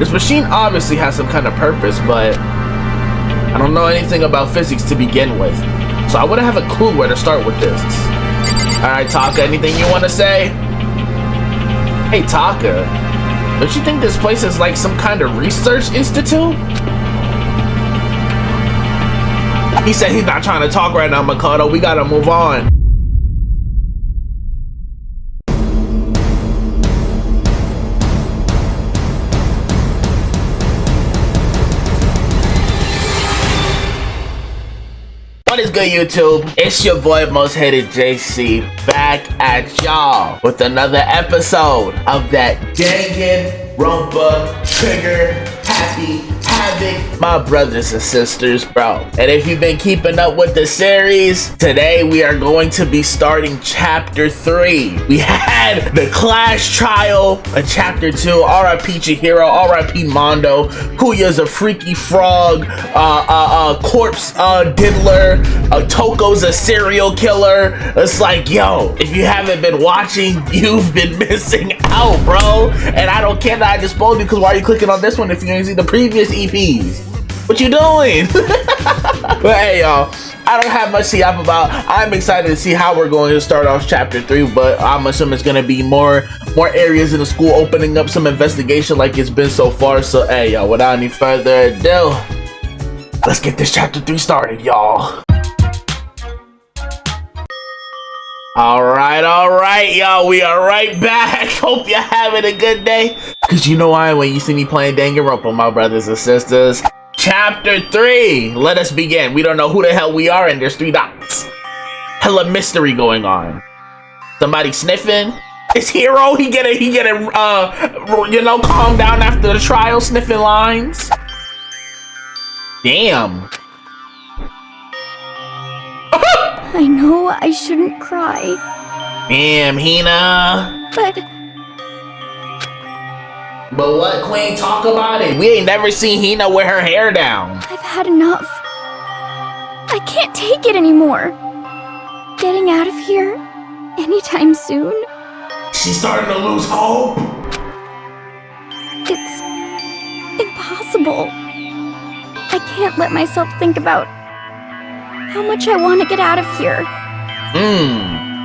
This machine obviously has some kind of purpose, but I don't know anything about physics to begin with. So I wouldn't have a clue where to start with this. Alright, Taka, anything you want to say? Hey, Taka, don't you think this place is like some kind of research institute? He said he's not trying to talk right now, Makoto. We gotta move on. What is good, YouTube? It's your boy Most Hated JC back at y'all with another episode of that Danganronpa Trigger Happy Havoc, my brothers and sisters, bro. And if you've been keeping up with the series, today we are going to be starting chapter 3. We had the class trial in chapter 2. R.I.P. Chihiro, R.I.P. Mondo. Kuya's a freaky frog. Corpse diddler. Toko's a serial killer. It's like, yo, if you haven't been watching, you've been missing out, bro. And I don't care that I just spoiled you, because why are you clicking on this one if you didn't see the previous EPs? What you doing? But hey, y'all, I don't have much to yap about. I'm excited to see how we're going to start off chapter 3, but I'm assuming it's gonna be more areas in the school, opening up some investigation like it's been so far. So hey, y'all, without any further ado, let's get this chapter 3 started, y'all. All right, y'all, we are right back. Hope you're having a good day, because you know why when you see me playing Danganronpa, my brothers and sisters. Chapter 3, let us begin. We don't know who the hell we are, and there's 3 dots. Hella mystery going on. Somebody sniffing. It's Hero. He get it, you know, calm down after the trial, sniffing lines. Damn. I know I shouldn't cry. Damn, Hina. But what, Queen? Talk about it. We ain't never seen Hina with her hair down. I've had enough. I can't take it anymore. Getting out of here anytime soon. She's starting to lose hope. It's impossible. I can't let myself think about how much I want to get out of here.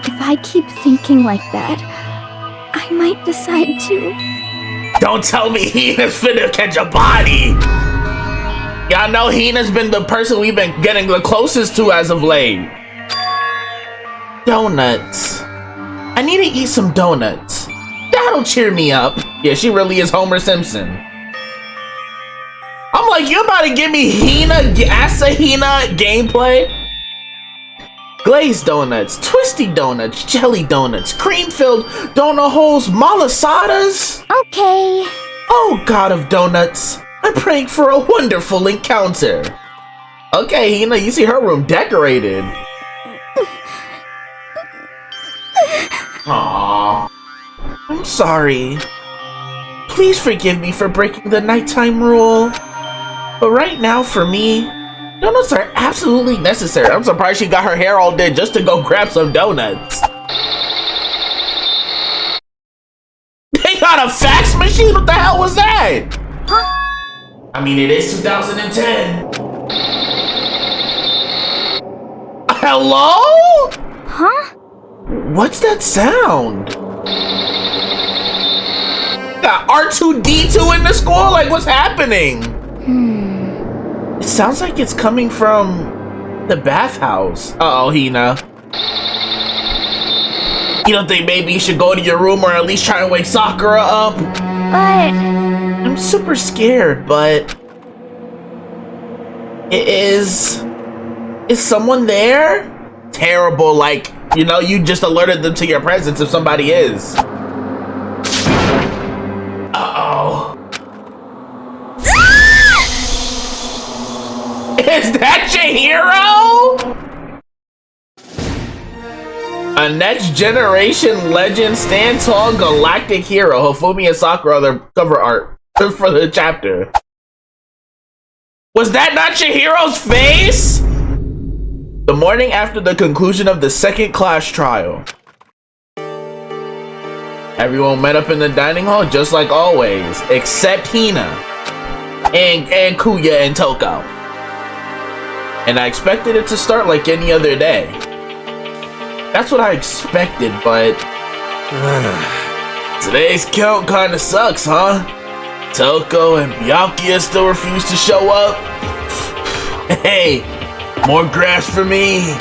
If I keep thinking like that, I might decide to. Don't tell me Hina's finna catch a body. Y'all know Hina's been the person we've been getting the closest to as of late. Donuts. I need to eat some donuts. That'll cheer me up. Yeah, she really is Homer Simpson. I'm like, you about to give me Hina gameplay? Glazed donuts, twisty donuts, jelly donuts, cream-filled donut holes, malasadas. Okay. Oh, God of donuts, I'm praying for a wonderful encounter. Okay, Hina, you see her room decorated. Aww. I'm sorry. Please forgive me for breaking the nighttime rule. But right now, for me, donuts are absolutely necessary. I'm surprised she got her hair all did just to go grab some donuts. They got a fax machine? What the hell was that? Huh? I mean, it is 2010. Hello? Huh? What's that sound? Got R2-D2 in the school? Like, what's happening? It sounds like it's coming from the bathhouse. Uh-oh, Hina. You don't think maybe you should go to your room or at least try and wake Sakura up? But I'm super scared, but Is someone there? Terrible, like, you know, you just alerted them to your presence if somebody is. Uh-oh. Is that your hero? A next generation legend, stand tall galactic hero. Hifumi and Sakura are the cover art for the chapter. Was that not your hero's face? The morning after the conclusion of the second class trial. Everyone met up in the dining hall just like always, except Hina and Kuya and Toko. And I expected it to start like any other day. That's what I expected, but today's count kinda sucks, huh? Toko and Byakuya still refuse to show up. Hey, more grass for me.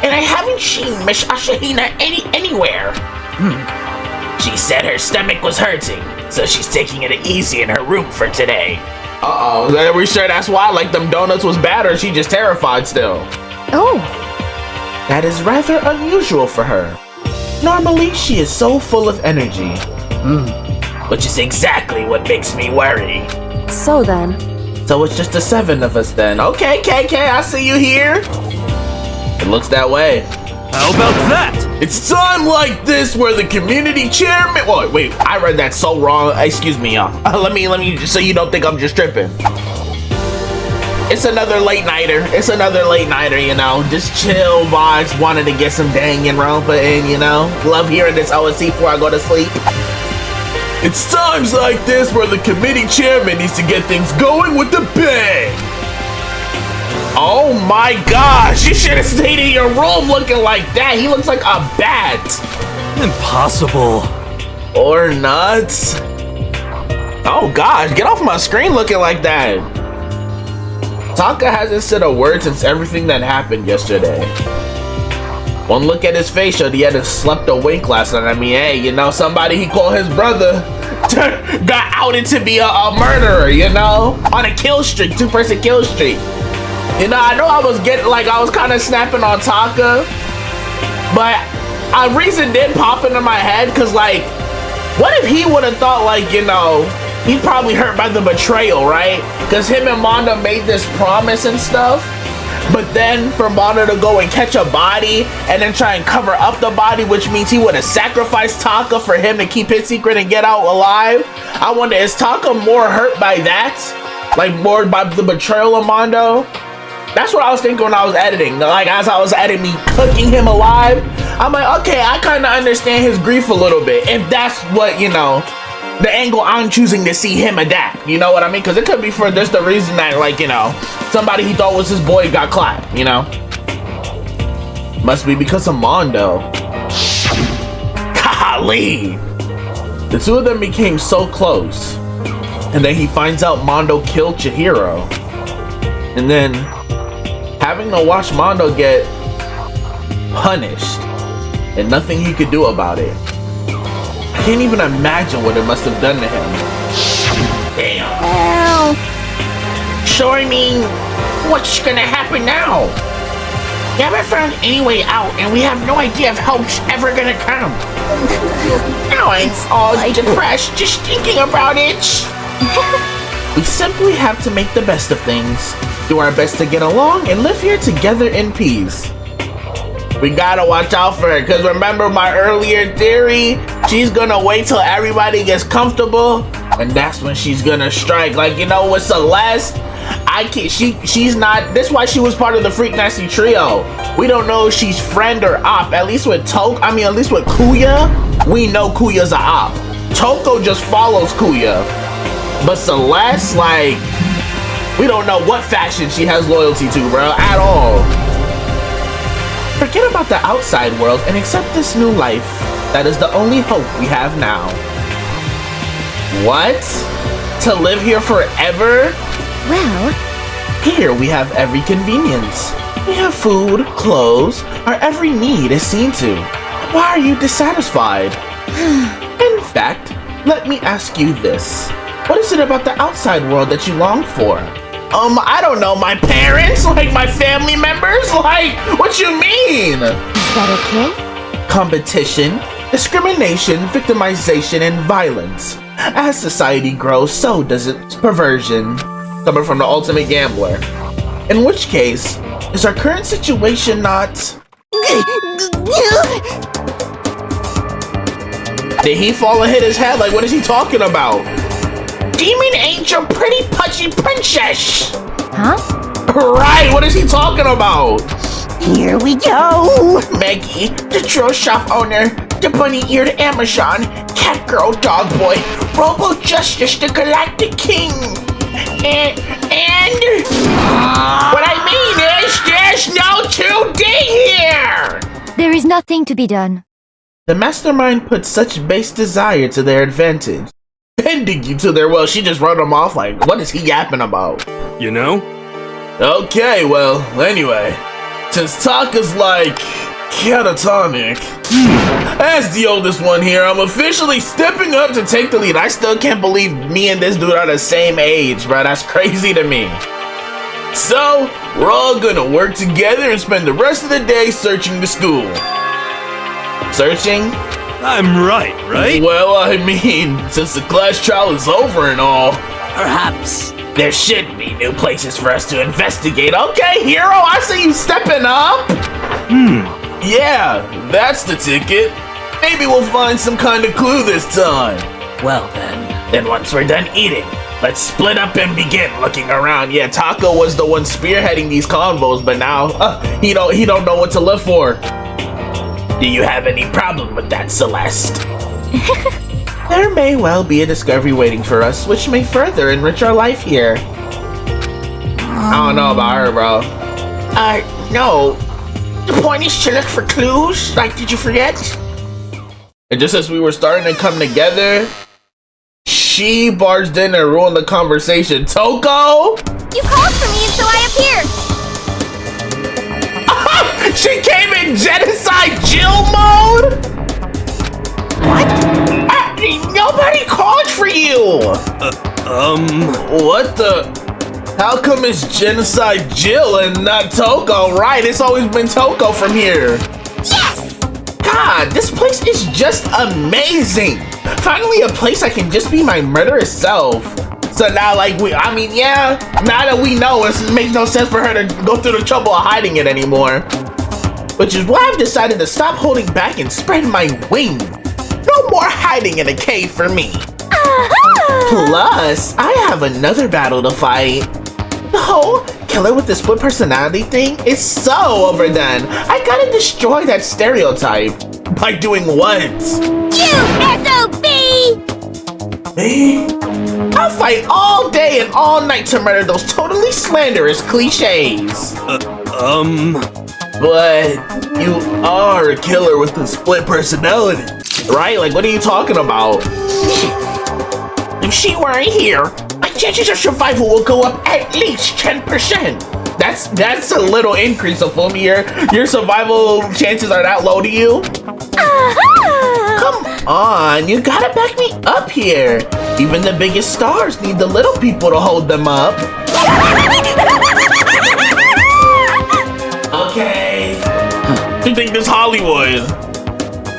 And I haven't seen Miss Ashahina anywhere. She said her stomach was hurting, so she's taking it easy in her room for today. Uh-oh, are we sure that's why? Like them donuts was bad, or is she just terrified still? Oh. That is rather unusual for her. Normally, she is so full of energy. Which is exactly what makes me worry. So then. So it's just the 7 of us then. Okay, KK, I see you here. It looks that way. How about that? It's time like this where the community chairman. Wait, I read that so wrong. Excuse me, y'all. Let me so you don't think I'm just tripping. It's another late nighter. You know. Just chill vibes. Wanted to get some Danganronpa in, you know. Love hearing this OSC before I go to sleep. It's times like this where the committee chairman needs to get things going with the bang. Oh my gosh, you should have stayed in your room looking like that. He looks like a bat. Impossible. Or not. Oh gosh, get off my screen looking like that. Taka hasn't said a word since everything that happened yesterday. One look at his face showed he had slept awake last night. I mean, hey, you know, somebody he called his brother got outed to be a murderer, you know? On a kill streak, 2-person kill streak. You know I was kind of snapping on Taka, but a reason did pop into my head, because, like, what if he would have thought, like, you know, he's probably hurt by the betrayal, right? Because him and Mondo made this promise and stuff, but then for Mondo to go and catch a body and then try and cover up the body, which means he would have sacrificed Taka for him to keep his secret and get out alive. I wonder, is Taka more hurt by that? Like, more by the betrayal of Mondo? That's what I was thinking when I was editing. Like, as I was editing me cooking him alive, I'm like, okay, I kind of understand his grief a little bit. If that's what, you know, the angle I'm choosing to see him adapt. You know what I mean? Because it could be for just the reason that, like, you know, somebody he thought was his boy got clapped, you know? Must be because of Mondo. Golly! The two of them became so close. And then he finds out Mondo killed Chihiro. And then having to watch Mondo get punished and nothing he could do about it. I can't even imagine what it must have done to him. Damn. Well. So I mean, what's gonna happen now? We haven't found any way out, and we have no idea if help's ever gonna come. Now I'm all depressed just thinking about it. We simply have to make the best of things, do our best to get along, and live here together in peace. We gotta watch out for her, because remember my earlier theory? She's gonna wait till everybody gets comfortable, and that's when she's gonna strike. Like, you know, with Celeste, she's not, that's why she was part of the Freak Nasty trio. We don't know if she's friend or op. At least with at least with Kuya, we know Kuya's a op. Toko just follows Kuya. But Celeste, like, we don't know what faction she has loyalty to, bro, at all. Forget about the outside world and accept this new life. That is the only hope we have now. What? To live here forever? Well, here we have every convenience. We have food, clothes, our every need is seen to. Why are you dissatisfied? In fact, let me ask you this. What is it about the outside world that you long for? I don't know, my parents? Like, my family members? Like, what you mean? Is that okay? Competition, discrimination, victimization, and violence. As society grows, so does its perversion. Coming from the ultimate gambler. In which case, is our current situation not... Did he fall and hit his head? Like, what is he talking about? Demon Angel, pretty pudgy princess. Huh? Right, what is he talking about? Here we go. Maggie, the drill shop owner, Dr. Bunny-Eared Amazon, Catgirl Dog Boy, Robo Justice the Galactic King. And what I mean is there's no 2D here! There is nothing to be done. The mastermind put such base desire to their advantage. Bending you to their will, she just wrote him off like, what is he yapping about? You know? Okay, well, anyway. Since Taka's like catatonic, as the oldest one here, I'm officially stepping up to take the lead. I still can't believe me and this dude are the same age, bro. That's crazy to me. So, we're all gonna work together and spend the rest of the day searching the school. Searching? I'm right? Well, I mean, since the class trial is over and all, Perhaps. there should be new places for us to investigate. Okay, hero, I see you stepping up. Yeah, that's the ticket. Maybe we'll find some kind of clue this time. Well then. Then once we're done eating, let's split up and begin looking around. Yeah, Taco was the one spearheading these convos, but now he don't know what to look for. Do you have any problem with that, Celeste? There may well be a discovery waiting for us, which may further enrich our life here. I don't know about her, bro. No. The point is to look for clues. Like, did you forget? And just as we were starting to come together, she barged in and ruined the conversation. Toko? You called for me, so I appeared. She came in genocide Jill mode? What? Nobody called for you! What the? How come it's genocide Jill and not Toko? Right, it's always been Toko from here. Yes! God, this place is just amazing! Finally a place I can just be my murderous self. So now, like, now that we know, it makes no sense for her to go through the trouble of hiding it anymore. Which is why I've decided to stop holding back and spread my wings. No more hiding in a cave for me. Plus, I have another battle to fight. The whole killer with the split personality thing is so overdone. I gotta destroy that stereotype. By doing what? You SOB! Me? I'll fight all day and all night to murder those totally slanderous cliches. But you are a killer with a split personality, right? Like, what are you talking about? If she weren't here, my chances of survival will go up at least 10%. That's a little increase of Fumi. Your survival chances are that low to you? Come on, you gotta back me up here. Even the biggest stars need the little people to hold them up. Okay. You think this Hollywood?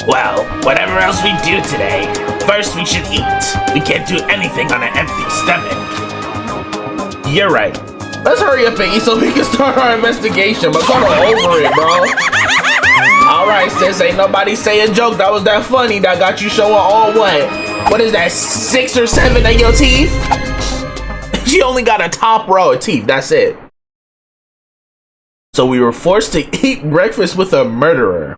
Well, whatever else we do today, first we should eat. We can't do anything on an empty stomach. You're right. Let's hurry up and eat so we can start our investigation. But I'm over it, bro. Alright, sis, ain't nobody say a joke that was that funny that got you showing all what is that, 6 or 7 of your teeth? She only got a top row of teeth, that's it. So we were forced to eat breakfast with a murderer.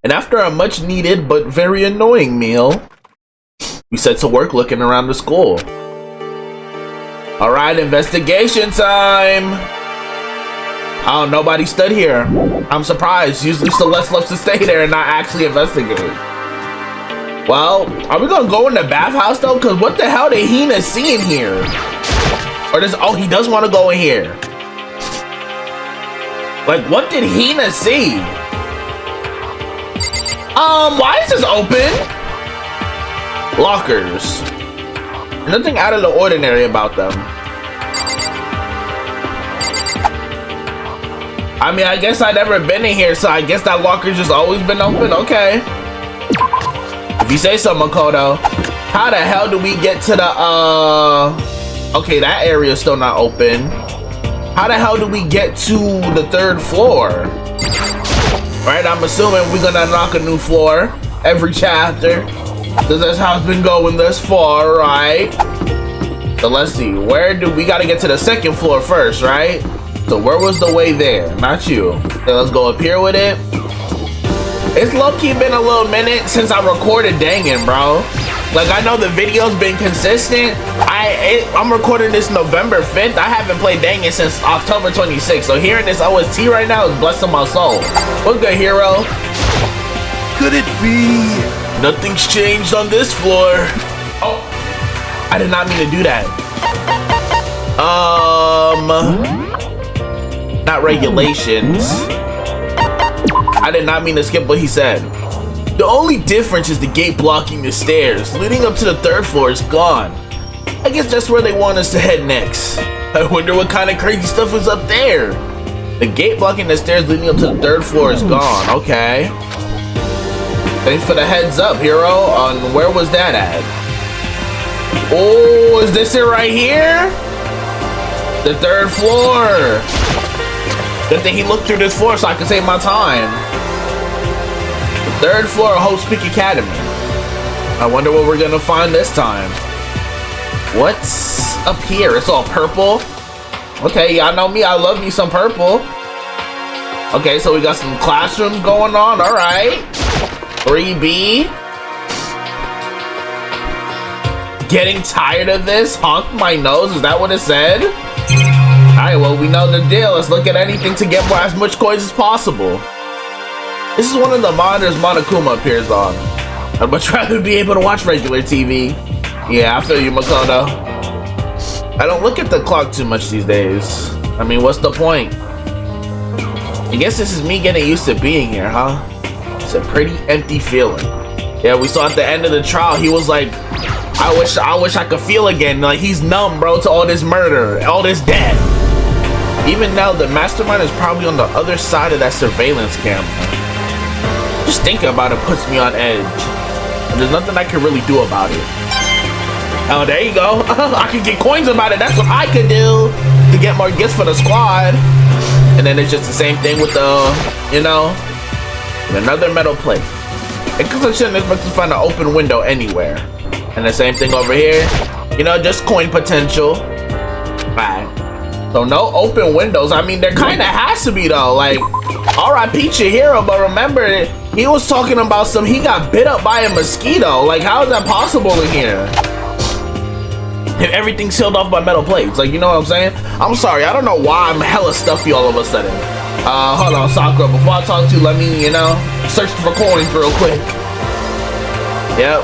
And after a much needed but very annoying meal, we set to work looking around the school. Alright, investigation time! Oh, nobody stood here. I'm surprised. Usually Celeste loves to stay there and not actually investigate. Well, are we gonna go in the bathhouse though? Cause what the hell did Hina see in here? Or does, oh, he does want to go in here. Like, what did Hina see? Why is this open? Lockers. Nothing out of the ordinary about them. I mean, I guess I've never been in here, so I guess that locker's just always been open. Okay. If you say so, Makoto. How the hell do we get to the, okay, that area's still not open. How the hell do we get to the 3rd floor? Right, I'm assuming we're gonna unlock a new floor every chapter. So that's how it's been going thus far, right? So let's see, where do we gotta get to the 2nd floor first, right? So where was the way there? Not you. Okay, let's go up here with it. It's low-key been a little minute since I recorded Dangan, bro. Like, I know the video's been consistent. I'm recording this November 5th. I haven't played Dangan since October 26th. So hearing this OST right now is blessing my soul. What's good, hero? Could it be? Nothing's changed on this floor. Oh, I did not mean to do that. Not regulations. I did not mean to skip what he said. The only difference is the gate blocking the stairs leading up to the 3rd floor is gone. I guess that's where they want us to head next. I wonder what kind of crazy stuff is up there. The gate blocking the stairs leading up to the 3rd floor is gone. Okay. Thanks for the heads up, hero. On where was that at? Oh, is this it right here? The 3rd floor. Good thing he looked through this floor so I could save my time. The 3rd floor of Hope's Peak Academy. I wonder what we're gonna find this time. What's up here? It's all purple. Okay, y'all know me. I love me some purple. Okay, so we got some classrooms going on. All right. 3B. Getting tired of this? Honk my nose? Is that what it said? Alright, well, we know the deal. Let's look at anything to get as much coins as possible. This is one of the monitors Monokuma appears on. I'd much rather be able to watch regular TV. Yeah, I feel you, Makoto. I don't look at the clock too much these days. I mean, what's the point? I guess this is me getting used to being here, huh? It's a pretty empty feeling. Yeah, we saw at the end of the trial, he was like, I wish I could feel again. Like, he's numb, bro, to all this murder, all this death. Even now, the mastermind is probably on the other side of that surveillance camera. Just thinking about it puts me on edge. And there's nothing I can really do about it. Oh, there you go. I can get coins about it. That's what I could do to get more gifts for the squad. And then it's just the same thing with the, you know, another metal plate. It shouldn't expect to find an open window anywhere. And the same thing over here. You know, just coin potential. Alright. So no open windows. I mean, there kind of has to be though. Like, R.I.P. Chihiro, but remember, he was talking about he got bit up by a mosquito. Like, how is that possible in here? If everything's sealed off by metal plates. Like, you know what I'm saying? I'm sorry, I don't know why I'm hella stuffy all of a sudden. Hold on, Sakura. Before I talk to you, let me, you know, search for coins real quick. Yep.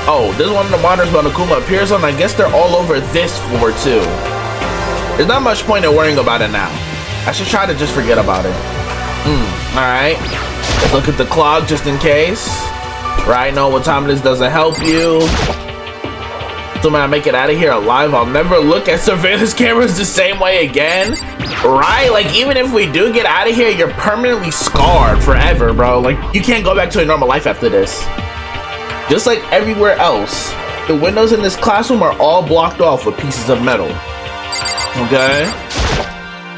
Oh, this is one of the monitors Monokuma appears on. I guess they're all over this floor too. There's not much point in worrying about it now. I should try to just forget about it. Alright. Let's look at the clock just in case. Right, know what time it is doesn't help you. Assuming I make it out of here alive, I'll never look at surveillance cameras the same way again. Right? Like, even if we do get out of here, you're permanently scarred forever, bro. Like, you can't go back to a normal life after this. Just like everywhere else, the windows in this classroom are all blocked off with pieces of metal. Okay?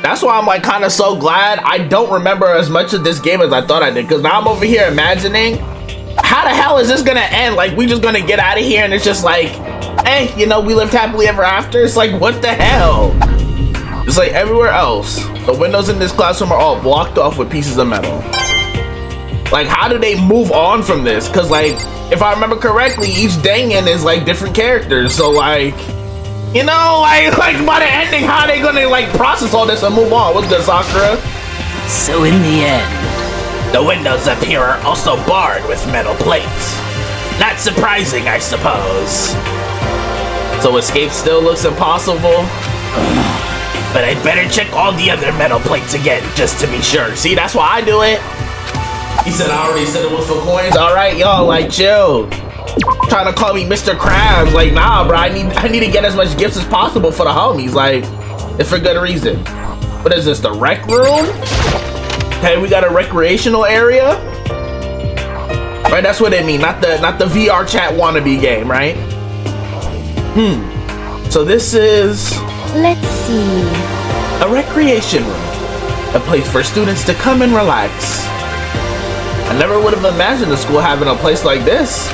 That's why I'm like kind of so glad I don't remember as much of this game as I thought I did. Because now I'm over here imagining, how the hell is this gonna end? Like, we just gonna get out of here and it's just like, hey, you know, we lived happily ever after? It's like, what the hell? Just like everywhere else, the windows in this classroom are all blocked off with pieces of metal. Like, how do they move on from this? Because, like, if I remember correctly, each Dangan is, like, different characters. So, like, you know, like by the ending, how are they gonna, like, process all this and move on? What's good, Sakura? So in the end, the windows up here are also barred with metal plates. Not surprising, I suppose. So escape still looks impossible? But I'd better check all the other metal plates again, just to be sure. See, that's why I do it. He said I already said it was for coins. All right, y'all, like, chill. Trying to call me Mr. Krabs. Like, nah, bro. I need to get as much gifts as possible for the homies. Like, it's for good reason. What is this? The rec room? Okay, we got a recreational area. Right, that's what they mean. Not the VR chat wannabe game, right? So this is, Let's see. a recreation room. A place for students to come and relax. I never would have imagined a school having a place like this.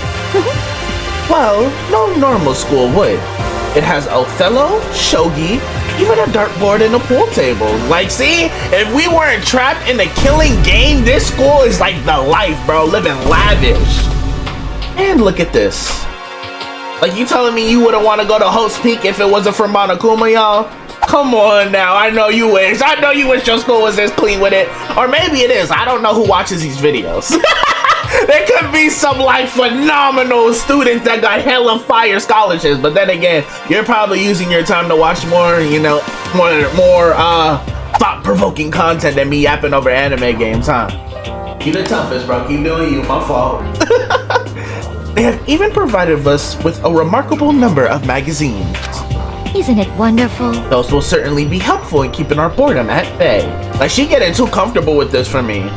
Well, no normal school would. It has Othello, shogi, even a dartboard and a pool table. Like, see, if we weren't trapped in a killing game, this school is like the life, bro, living lavish. And look at this. Like, you telling me you wouldn't want to go to Host Peak if it wasn't for Monokuma, y'all? Come on now, I know you wish. I know you wish your school was this clean with it. Or maybe it is. I don't know who watches these videos. There could be some like phenomenal students that got hella fire scholarships, but then again, you're probably using your time to watch more, you know, more thought-provoking content than me yapping over anime games, huh? You the toughest, bro. Keep doing you. My fault. They have even provided us with a remarkable number of magazines. Isn't it wonderful? Those will certainly be helpful in keeping our boredom at bay. Like, she getting too comfortable with this for me.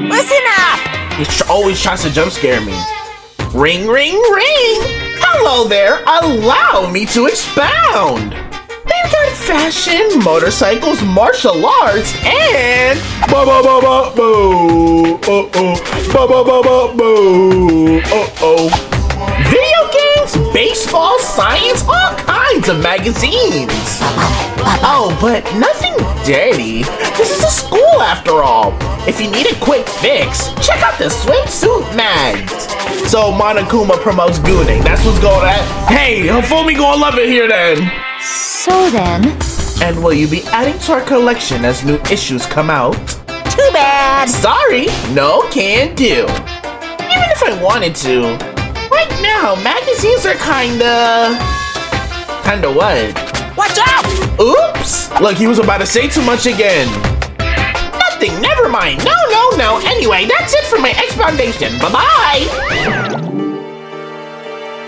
Listen up! He always tries to jump scare me. Ring, ring, ring! Hello there! Allow me to expound! They've got fashion, motorcycles, martial arts, and... Ba-ba-ba-ba-boo! Uh-oh! Ba-ba-ba-ba-boo! Uh-oh! Video games, baseball, science, all kinds of magazines. Oh, but nothing dirty. This is a school after all. If you need a quick fix, check out the swimsuit mags. So Monokuma promotes gooning. That's what's going on. Hey, Hifumi gonna love it here then. So then... And will you be adding to our collection as new issues come out? Too bad. Sorry, no can do. Even if I wanted to. Right now, magazines are kinda what? Watch out! Oops! Look, he was about to say too much again. Nothing, never mind. No. Anyway, that's it for my explanation. Bye-bye.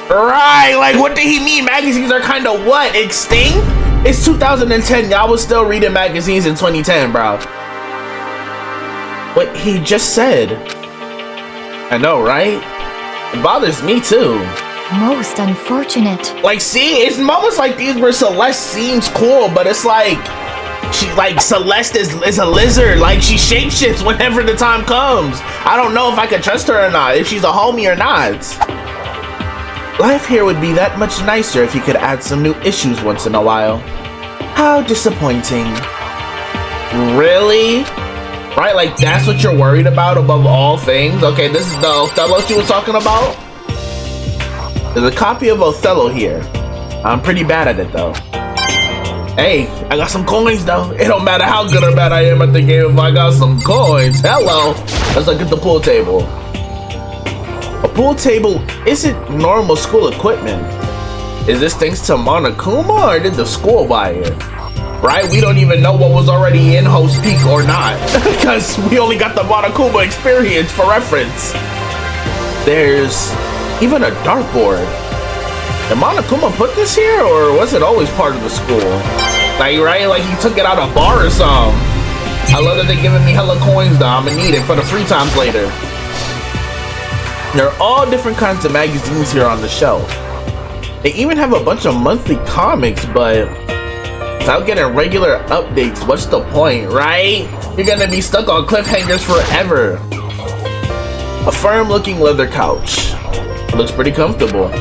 Right, like what did he mean? Magazines are kinda what? Extinct? It's 2010. Y'all was still reading magazines in 2010, bro. What he just said. I know, right? It bothers me too. Most unfortunate. Like, see, it's moments like these where Celeste seems cool, but it's like Celeste is a lizard. Like, she shapeshifts whenever the time comes. I don't know if I can trust her or not, if she's a homie or not. Life here would be that much nicer if you could add some new issues once in a while. How disappointing. Really? Right, like that's what you're worried about above all things? Okay, this is the Othello she was talking about. There's a copy of Othello here. I'm pretty bad at it though. Hey, I got some coins though. It don't matter how good or bad I am at the game if I got some coins. Hello. Let's look at the pool table. A pool table isn't normal school equipment. Is this thanks to Monokuma or did the school buy it? Right? We don't even know what was already in Host Peak or not. Because we only got the Monokuma experience for reference. There's even a dartboard. Did Monokuma put this here or was it always part of the school? Like, right? Like he took it out of a bar or something. I love that they're giving me hella coins though. I'm gonna need it for the free times later. There are all different kinds of magazines here on the shelf. They even have a bunch of monthly comics, but without getting regular updates, what's the point, right? You're gonna be stuck on cliffhangers forever. A firm-looking leather couch. It looks pretty comfortable.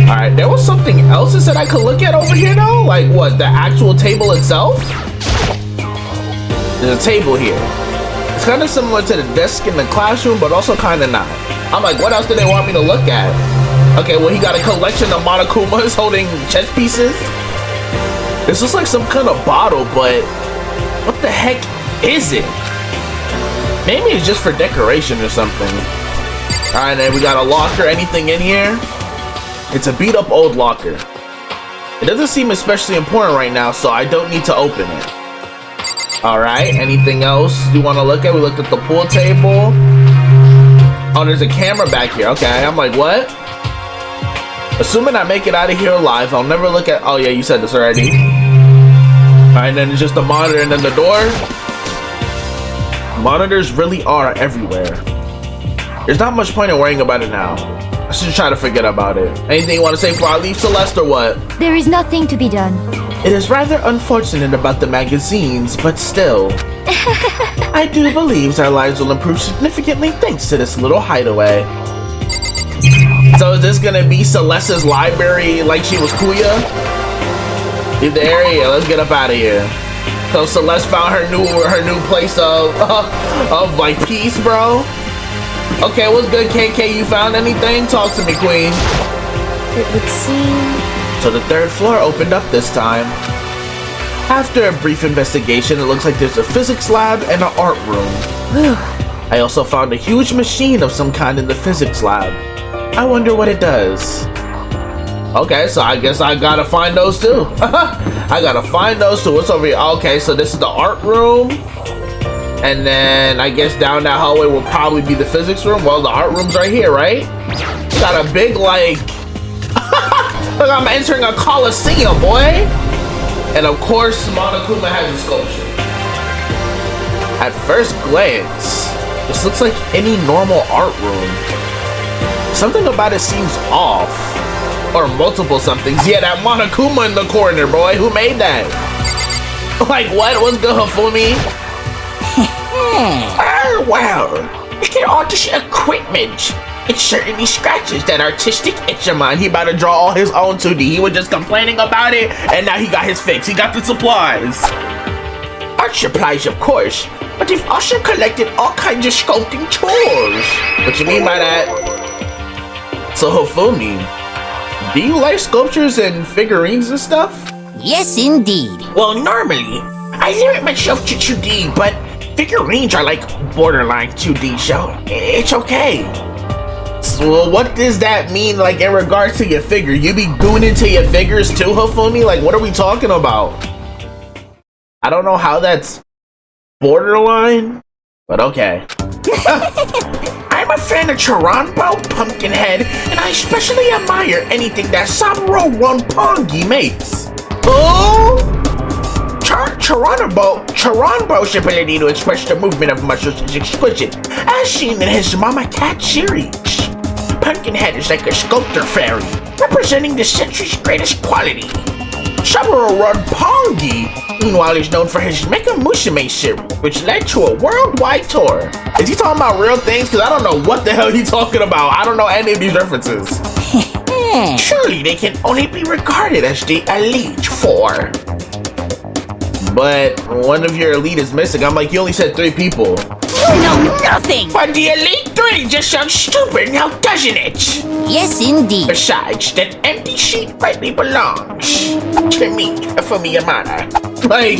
Alright, there was something else that said I could look at over here though? Like what, the actual table itself? There's a table here. It's kind of similar to the desk in the classroom, but also kind of not. I'm like, what else do they want me to look at? Okay, well he got a collection of Monokumas holding chess pieces. This looks like some kind of bottle, but what the heck is it? Maybe it's just for decoration or something. Alright, then we got a locker. Anything in here? It's a beat up old locker. It doesn't seem especially important right now, so I don't need to open it. Alright, anything else you want to look at? We looked at the pool table. Oh, there's a camera back here. Okay, I'm like, what? Assuming I make it out of here alive, I'll never look at... Oh yeah, you said this already. Alright, then it's just the monitor and then the door. Monitors really are everywhere. There's not much point in worrying about it now. I should try to forget about it. Anything you want to say before I leave, Celeste, or what? There is nothing to be done. It is rather unfortunate about the magazines, but still. I do believe our lives will improve significantly thanks to this little hideaway. So is this gonna be Celeste's library like she was Kuya? Leave the area. Let's get up out of here. So Celeste found her new place of like peace, bro. Okay, what's good, KK? You found anything? Talk to me, Queen. It would seem... So the third floor opened up this time. After a brief investigation, it looks like there's a physics lab and an art room. I also found a huge machine of some kind in the physics lab. I wonder what it does. Okay, so I guess I gotta find those too. I gotta find those too. What's over here? Okay, so this is the art room. And then I guess down that hallway will probably be the physics room. Well, the art room's right here, right? Got a big, like... Look, I'm entering a coliseum, boy. And of course, Monokuma has a sculpture. At first glance, this looks like any normal art room. Something about it seems off. Or multiple somethings. Yeah, that Monokuma in the corner, boy. Who made that? Like, what? What's good, Hifumi? Oh, well, look at all this equipment. It certainly scratches that artistic itch of mine. He about to draw all his own 2D. He was just complaining about it, and now he got his fix. He got the supplies. Art supplies, of course, but they've also collected all kinds of sculpting tools. What you mean by that? So, Hifumi, do you like sculptures and figurines and stuff? Yes, indeed. Well, normally, I limit myself to 2D, but figurines are like borderline 2D, so it's okay. So what does that mean, like, in regards to your figure? You be doing into your figures too, Hifumi? Like, what are we talking about? I don't know how that's borderline, but okay. I'm a fan of Charanbo, Pumpkinhead, and I especially admire anything that Saburo Ronpongi makes. Oh! Charanbo's ability to express the movement of muscles is exquisite, as seen in his Mama Cat series. Pumpkinhead is like a sculptor fairy, representing the century's greatest quality. Saburo Ronpongi, meanwhile, is known for his Mecha Musume series, which led to a worldwide tour. Is he talking about real things? Because I don't know what the hell he's talking about. I don't know any of these references. Surely they can only be regarded as the Elite Four. But one of your elite is missing. I'm like, you only said 3 people. You know nothing! But the Elite Three just sounds stupid now, doesn't it? Yes, indeed. Besides, that empty seat rightly belongs to me, Hifumi Yamada. Like,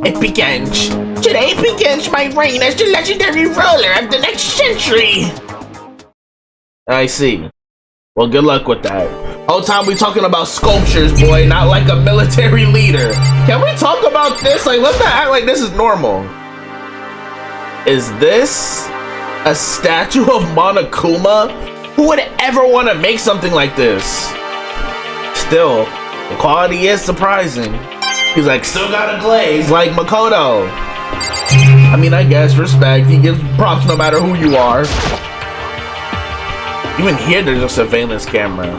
it begins. Today begins my reign as the legendary ruler of the next century. I see. Well, good luck with that. Whole time we talking about sculptures, boy, not like a military leader. Can we talk about this? Like, let's not act like this is normal. Is this a statue of Monokuma? Who would ever want to make something like this? Still, the quality is surprising. He's like, still got a glaze like Makoto. I mean, I guess, respect. He gives props no matter who you are. Even here, there's a surveillance camera.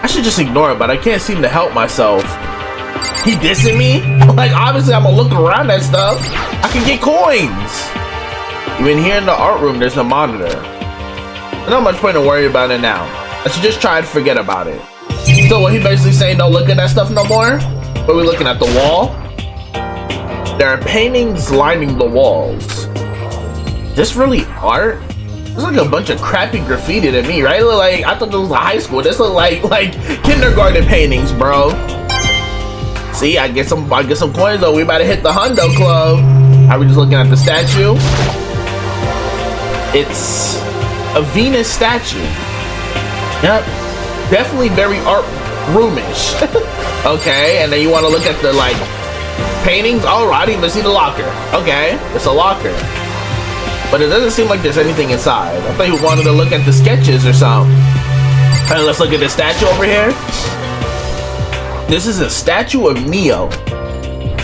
I should just ignore it, but I can't seem to help myself. He dissing me? Like, obviously, I'm gonna look around at stuff. I can get coins. Even here in the art room, there's a monitor. There's not much point to worry about it now. I should just try to forget about it. So what he basically saying, don't look at that stuff no more? What are we looking at, the wall? There are paintings lining the walls. Is this really art? This looks like a bunch of crappy graffiti to me, right? Look like, I thought this was a high school. This look like kindergarten paintings, bro. See, I get some coins though. We about to hit the Hundo Club. Are we just looking at the statue? It's a Venus statue. Yep, definitely very art roomish. Okay, and then you want to look at the like paintings. Oh, I didn't even see the locker. Okay, it's a locker. But it doesn't seem like there's anything inside. I thought he wanted to look at the sketches or something. Hey, let's look at the statue over here. This is a statue of Neo.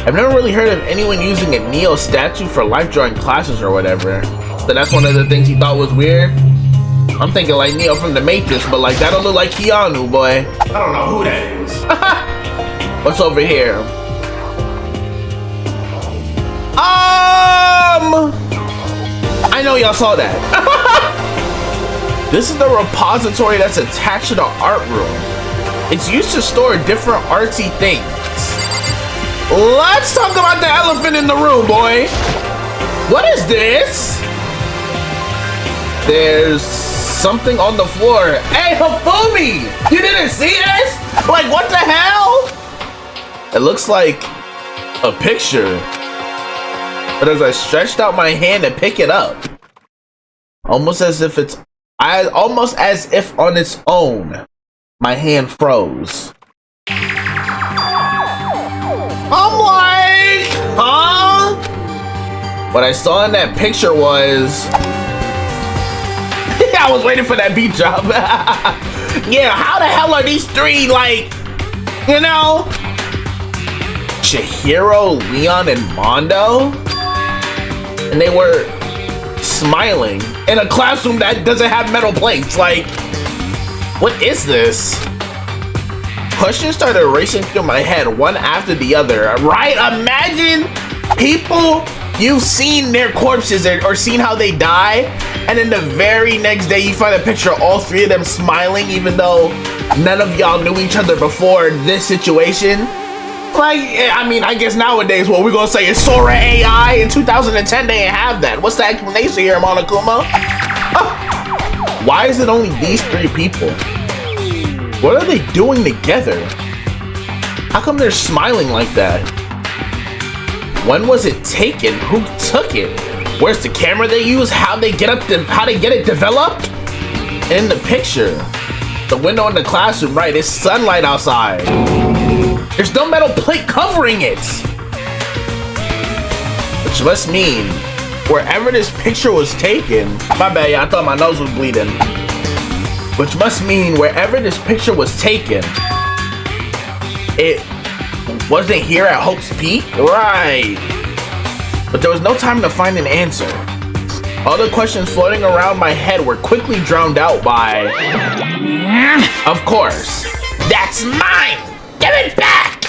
I've never really heard of anyone using a Neo statue for life drawing classes or whatever. So that's one of the things he thought was weird. I'm thinking like Neo from the Matrix, but like that don't look like Keanu, boy. I don't know who that is. What's over here? I know y'all saw that. This is the repository that's attached to the art room. It's used to store different artsy things. Let's talk about the elephant in the room, boy. What is this? There's something on the floor. Hey, Hafumi! You didn't see this? Like, what the hell? It looks like a picture. But as I stretched out my hand to pick it up, almost as if on its own, my hand froze. I'm like, huh? What I saw in that picture was... I was waiting for that beat drop. Yeah, how the hell are these three, like, you know? Chihiro, Leon, and Mondo? And they were smiling in a classroom that doesn't have metal plates. Like, what is this? Questions started racing through my head, one after the other. Right? Imagine people, you've seen their corpses or seen how they die, and then the very next day you find a picture of all three of them smiling, even though none of y'all knew each other before this situation. Like, I mean, I guess nowadays what we're gonna say is Sora AI. In 2010 they didn't have that. What's the explanation here, Monokuma? Why is it only these three people? What are they doing together? How come they're smiling like that? When was it taken? Who took it? Where's the camera they use? How they get it developed? In the picture, the window in the classroom, right? It's sunlight outside. There's no metal plate covering it. Which must mean wherever this picture was taken, my bad, yeah, I thought my nose was bleeding. Which must mean wherever this picture was taken, it wasn't here at Hope's Peak? Right. But there was no time to find an answer. All the questions floating around my head were quickly drowned out by... Of course. That's mine! Give it back!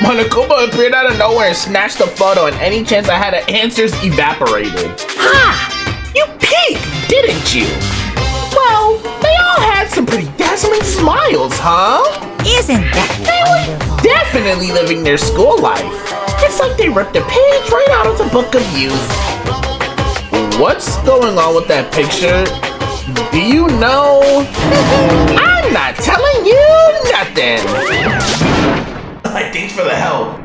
Monokuma appeared out of nowhere and snatched the photo, and any chance I had at answers evaporated. Ha! You peeked, didn't you? Well, they all had some pretty dazzling smiles, huh? Isn't that wonderful? Definitely living their school life. It's like they ripped a page right out of the book of youth. What's going on with that picture? Do you know? I'm not telling you nothing. Thanks for the help.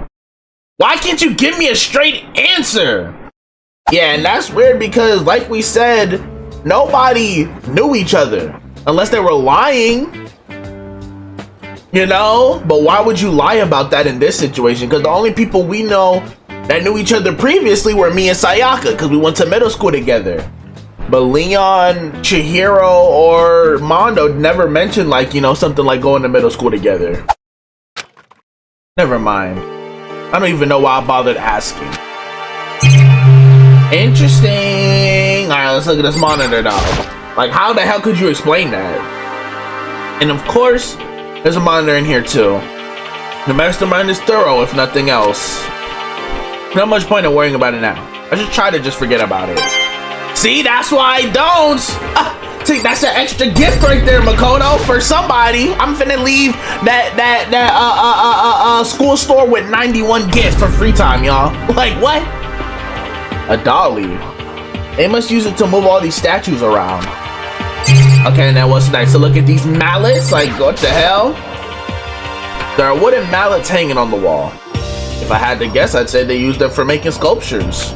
Why can't you give me a straight answer? Yeah, and that's weird because, like we said, nobody knew each other unless they were lying. You know? But why would you lie about that in this situation? Because the only people we know that knew each other previously were me and Sayaka, because we went to middle school together. But Leon, Chihiro, or Mondo never mentioned, like, you know, something like going to middle school together. Never mind. I don't even know why I bothered asking. Interesting. Alright, let's look at this monitor now. Like, how the hell could you explain that? And of course, there's a monitor in here too. The mastermind is thorough, if nothing else. Not much point in worrying about it now. I should try to just forget about it. See, that's why I don't. See, that's an extra gift right there, Makoto, for somebody. I'm finna leave that school store with 91 gifts for free time, y'all. Like, what? A dolly. They must use it to move all these statues around. Okay, now what's next? So look at these mallets. Like, what the hell? There are wooden mallets hanging on the wall. If I had to guess, I'd say they used them for making sculptures.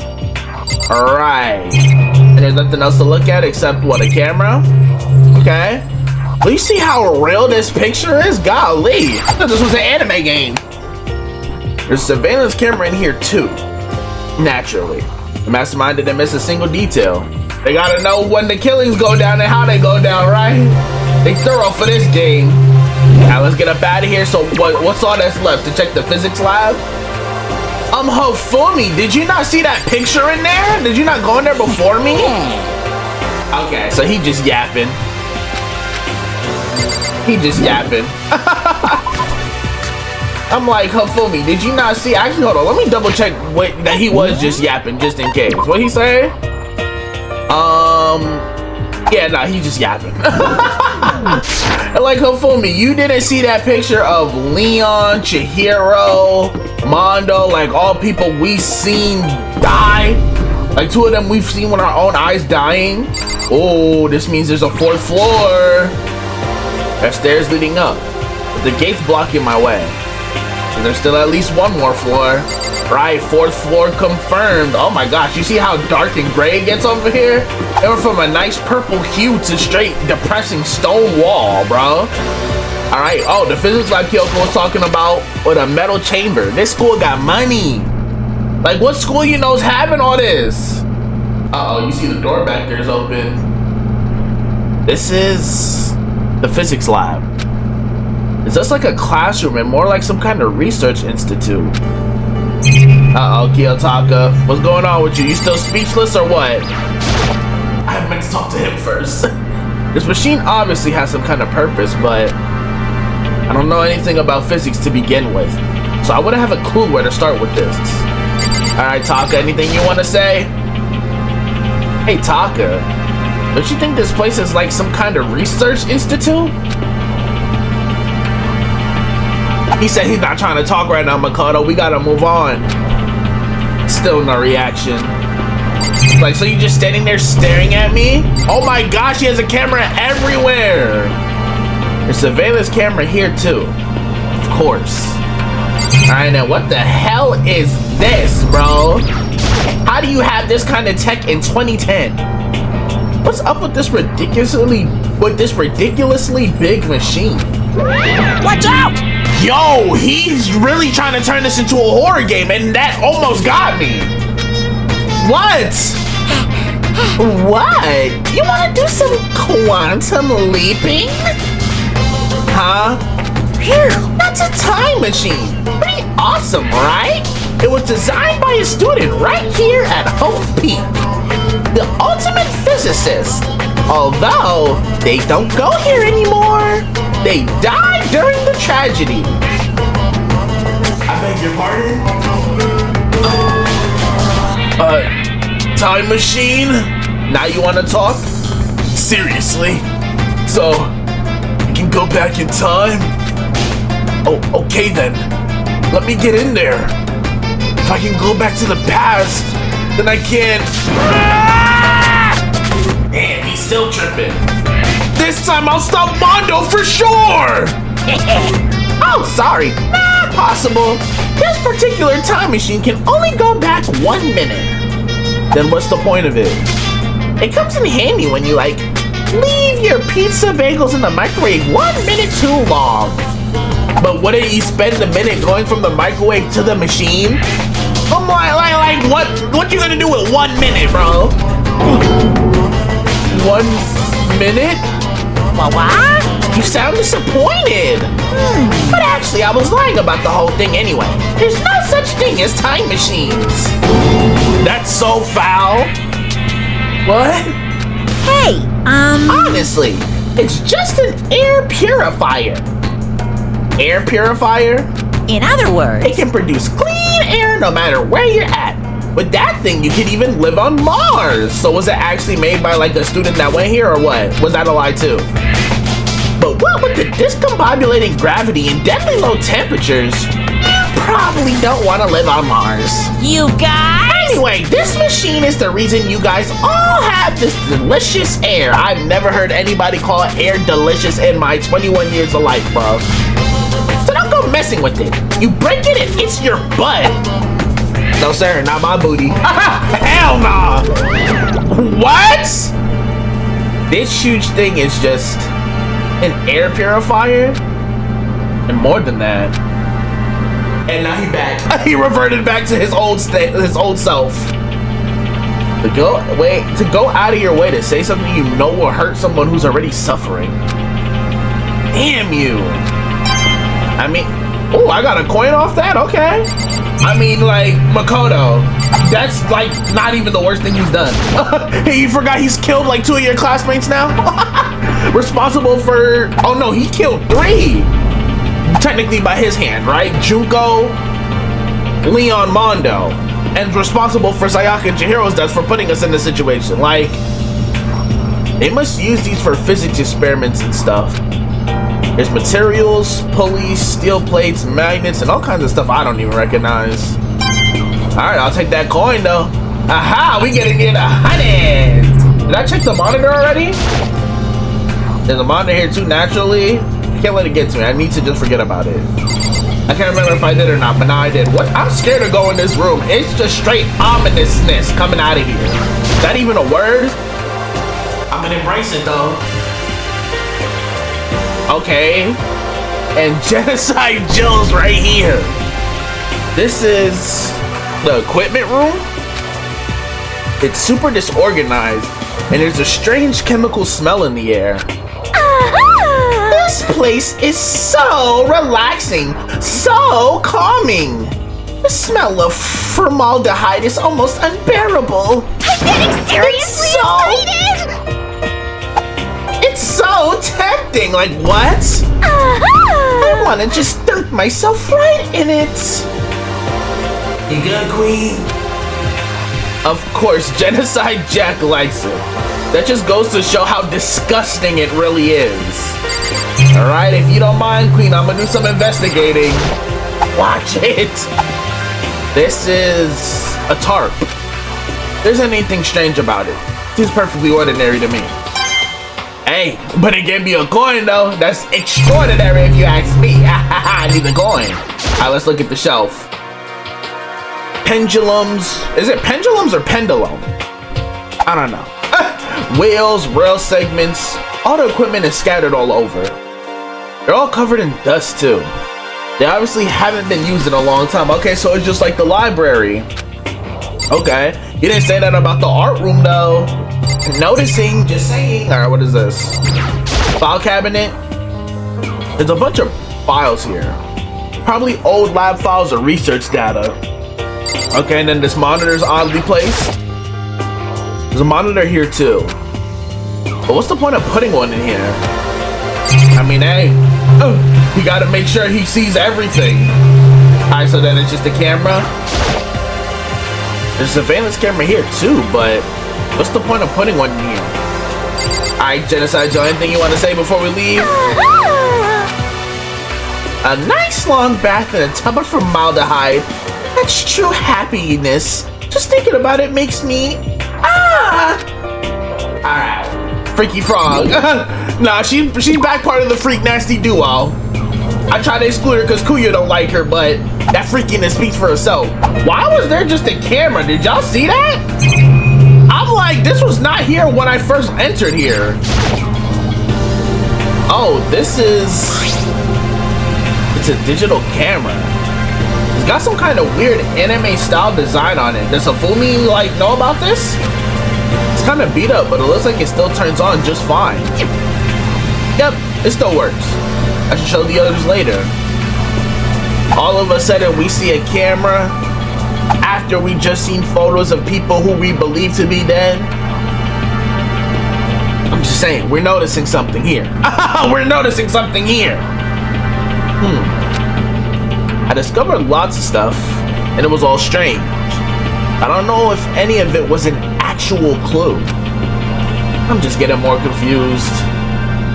Alright. And there's nothing else to look at except, what, a camera? Okay. Well, you see how real this picture is? Golly. I thought this was an anime game. There's a surveillance camera in here, too. Naturally. The mastermind didn't miss a single detail. They gotta know when the killings go down and how they go down, right? They thorough for this game. Now let's get up out of here. So what's all that's left? To check the physics lab? Hofumi, did you not see that picture in there? Did you not go in there before me? Okay, so he just yapping. He just yapping. I'm like, Hofumi, did you not see? Actually, hold on. Let me double check that he was just yapping, just in case. What he say? Yeah, nah, he just yapping. And like Hofumi, you didn't see that picture of Leon, Chihiro, Mondo, like all people we've seen die. Like 2 of them we've seen with our own eyes dying. Oh, this means there's a 4th floor. There's stairs leading up. But the gate's blocking my way. So there's still at least 1 more floor. Right, 4th floor confirmed. Oh my gosh, you see how dark and gray it gets over here? It went from a nice purple hue to straight depressing stone wall, bro. Alright, oh, the physics lab Kyoko was talking about with a metal chamber. This school got money. Like, what school you know is having all this? Uh-oh, you see the door back there is open. This is the physics lab. Is this like a classroom and more like some kind of research institute? Uh-oh, Kiyotaka. What's going on with you? You still speechless or what? I meant to talk to him first. This machine obviously has some kind of purpose, but I don't know anything about physics to begin with. So I wouldn't have a clue where to start with this. Alright, Taka, anything you want to say? Hey, Taka. Don't you think this place is like some kind of research institute? He said he's not trying to talk right now, Makoto. We gotta move on. Still no reaction. Like, so you just standing there staring at me? Oh my gosh, he has a camera everywhere. There's a surveillance camera here too. Of course. Alright, now what the hell is this, bro? How do you have this kind of tech in 2010? What's up with this ridiculously big machine? Watch out! Yo, he's really trying to turn this into a horror game, and that almost got me. What? What? You want to do some quantum leaping? Huh? That's a time machine. Pretty awesome, right? It was designed by a student right here at Hope Peak. The ultimate physicist. Although, they don't go here anymore. They died during the tragedy. I beg your pardon? Time machine? Now you want to talk? Seriously? So, you can go back in time? Oh, okay then. Let me get in there. If I can go back to the past, then I can... Damn, he's still tripping. This time I'll stop Mondo for sure! Oh, sorry. Not possible. This particular time machine can only go back 1 minute. Then what's the point of it? It comes in handy when you, like, leave your pizza bagels in the microwave 1 minute too long. But wouldn't you spend the minute going from the microwave to the machine? I'm like, what you gonna do with 1 minute, bro? 1 minute? What? You sound disappointed. But actually, I was lying about the whole thing anyway. There's no such thing as time machines. That's so foul. What? Hey, Honestly, it's just an air purifier. Air purifier? in other words, It can produce clean air no matter where you're at. With that thing, you could even live on Mars. So was it actually made by like a student that went here or what? Was that a lie too? But what with the discombobulating gravity and deadly low temperatures, you probably don't want to live on Mars. you guys. Anyway, this machine is the reason you guys all have this delicious air. I've never heard anybody call air delicious in my 21 years of life, bro. So don't go messing with it. You break it and it's your butt. No sir, not my booty. Hell nah. What? This huge thing is just an air purifier? And more than that. And now he back. He reverted back to his old self. To go out of your way to say something you know will hurt someone who's already suffering. Damn you. I mean, oh, I got a coin off that? Okay. I mean, like, Makoto, that's like not even the worst thing he's done. Hey, you forgot he's killed like 2 of your classmates now? Responsible for, oh no, he killed 3. Technically by his hand, right? Junko, Leon, Mondo, and responsible for Sayaka and Chihiro's deaths for putting us in this situation. Like, They must use these for physics experiments and stuff. There's materials, pulleys, steel plates, magnets, and all kinds of stuff I don't even recognize. Alright, I'll take that coin though. Aha, we getting near the 100! Did I check the monitor already? There's a monitor here too, naturally. I can't let it get to me. I need to just forget about it. I can't remember if I did or not, but now I did. What? I'm scared to go in this room. It's just straight ominousness coming out of here. Is that even a word? I'm gonna embrace it though. Okay. And Genocide Jill's right here. This is the equipment room. It's super disorganized, and there's a strange chemical smell in the air. This place is so relaxing, so calming. The smell of formaldehyde is almost unbearable. I'm getting seriously excited! It's so tempting, like what? I want to just dunk myself right in it. You good, Queen? Of course, Genocide Jack likes it. That just goes to show how disgusting it really is. Alright, if you don't mind, Queen, I'm gonna do some investigating. Watch it. This is a tarp. There isn't anything strange about it. Seems perfectly ordinary to me. Hey, but it gave me a coin though. That's extraordinary if you ask me. I need the coin. Alright, let's look at the shelf. Pendulums. Is it pendulums or pendulum? I don't know. Wheels, rail segments. All the equipment is scattered all over. They're all covered in dust too. They obviously haven't been used in a long time. Okay, so it's just like the library. Okay. You didn't say that about the art room though. Noticing, just saying. Alright, what is this? File cabinet. There's a bunch of files here. Probably old lab files or research data. Okay, and then this monitor is oddly placed. There's a monitor here too. But what's the point of putting one in here? I mean, hey, you gotta make sure he sees everything. Alright, so then it's just a camera. There's a surveillance camera here too, but what's the point of putting one in here? Alright, Genocide Joe, anything you want to say before we leave? A nice long bath in a tub of formaldehyde. That's true happiness. Just thinking about it makes me... Alright. Freaky Frog. Nah, she's back part of the Freak Nasty duo. I tried to exclude her because Kuya don't like her, but that freakiness speaks for herself. Why was there just a camera? Did y'all see that? I'm like, this was not here when I first entered here. Oh, this is... It's a digital camera. It's got some kind of weird anime style design on it. Does Hafumi like know about this? It's kind of beat up, but it looks like it still turns on just fine. Yep, it still works. I should show the others later. All of a sudden we see a camera after we just seen photos of people who we believe to be dead. I'm just saying, we're noticing something here. We're noticing something here. I discovered lots of stuff, and it was all strange. I don't know if any of it was an actual clue. I'm just getting more confused.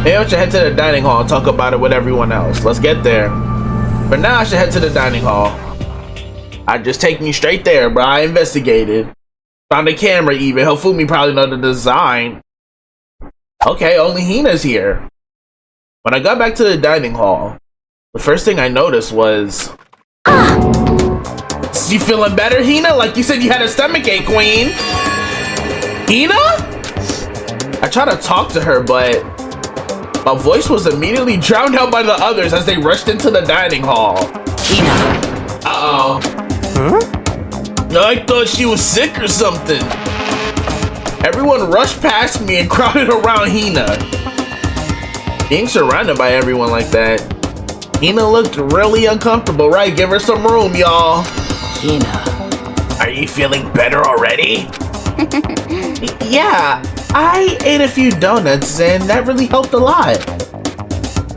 Maybe I should head to the dining hall and talk about it with everyone else. Let's get there. For now, I should head to the dining hall. Just take me straight there, bro. I investigated. Found a camera even. Hofumi probably know the design. Okay, only Hina's here. When I got back to the dining hall, the first thing I noticed was... You feeling better, Hina? Like you said you had a stomachache, Queen. Hina? I tried to talk to her, but my voice was immediately drowned out by the others as they rushed into the dining hall. Hina. Uh-oh. Huh? I thought she was sick or something. Everyone rushed past me and crowded around Hina. Being surrounded by everyone like that, Hina looked really uncomfortable, right? Give her some room, y'all. Hina. Are you feeling better already? Yeah, I ate a few donuts and that really helped a lot.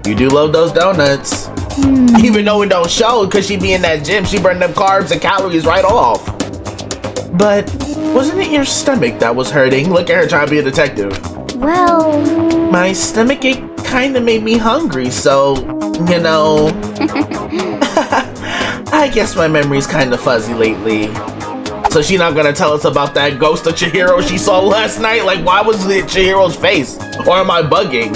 You do love those donuts. Even though it don't show because she be in that gym, she burned them carbs and calories right off. But wasn't it your stomach that was hurting? Look at her trying to be a detective. Well, My stomachache kind of made me hungry, so, you know... I guess my memory's kind of fuzzy lately. So she not gonna tell us about that ghost of Chihiro she saw last night? Like, why was it Chihiro's face? Or am I bugging?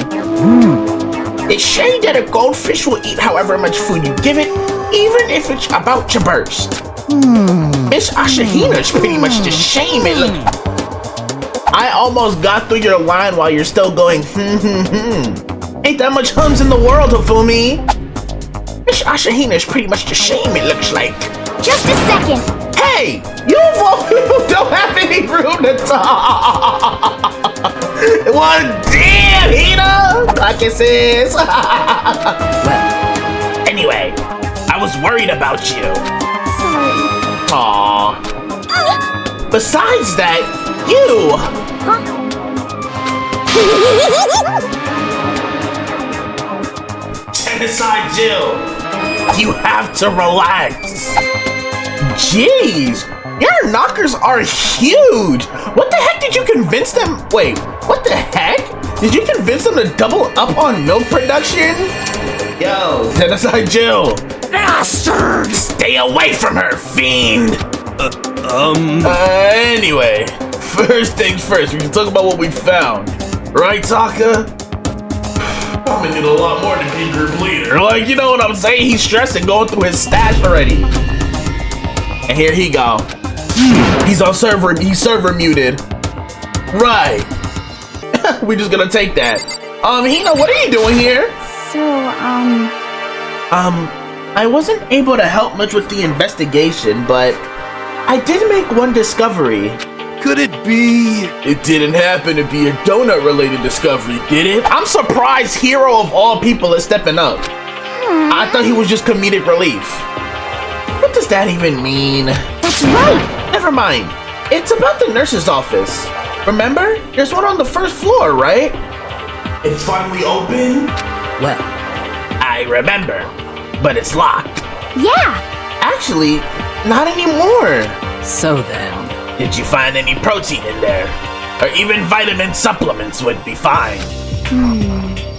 It's shade that a goldfish will eat however much food you give it, even if it's about to burst. Miss Ashahina's pretty much the same. It look. I almost got through your line while you're still going, Ain't that much hums in the world, Hifumi. Miss Ashahina's pretty much the same, it looks like. just a second. Hey, you of all people don't have any room to talk. Well, damn, Hina. Like it says. Anyway, I was worried about you. Sorry. Aww. Besides that, you. Genocide Jill, you have to relax. Jeez, your knockers are huge. What the heck did you convince them? Wait, what the heck? Did you convince them to double up on milk production? Yo, Genocide Jill. Bastard! Stay away from her, fiend! Anyway, first things first, we can talk about what we found. Right, Taka? I'm gonna need a lot more to be group leader. Like, you know what I'm saying? He's stressing going through his stash already. And here he go. He's server muted. Right. We just gonna take that. Hina, what are you doing here? So, I wasn't able to help much with the investigation, but I did make one discovery. Could it be? It didn't happen to be a donut-related discovery, did it? I'm surprised Hero of all people is stepping up. I thought he was just comedic relief. What does that even mean? that's right. Never mind. It's about the nurse's office. Remember? There's one on the first floor, right? It's finally open? Well, I remember, but it's locked. Yeah. Actually, not anymore. so then. Did you find any protein in there? Or even vitamin supplements would be fine.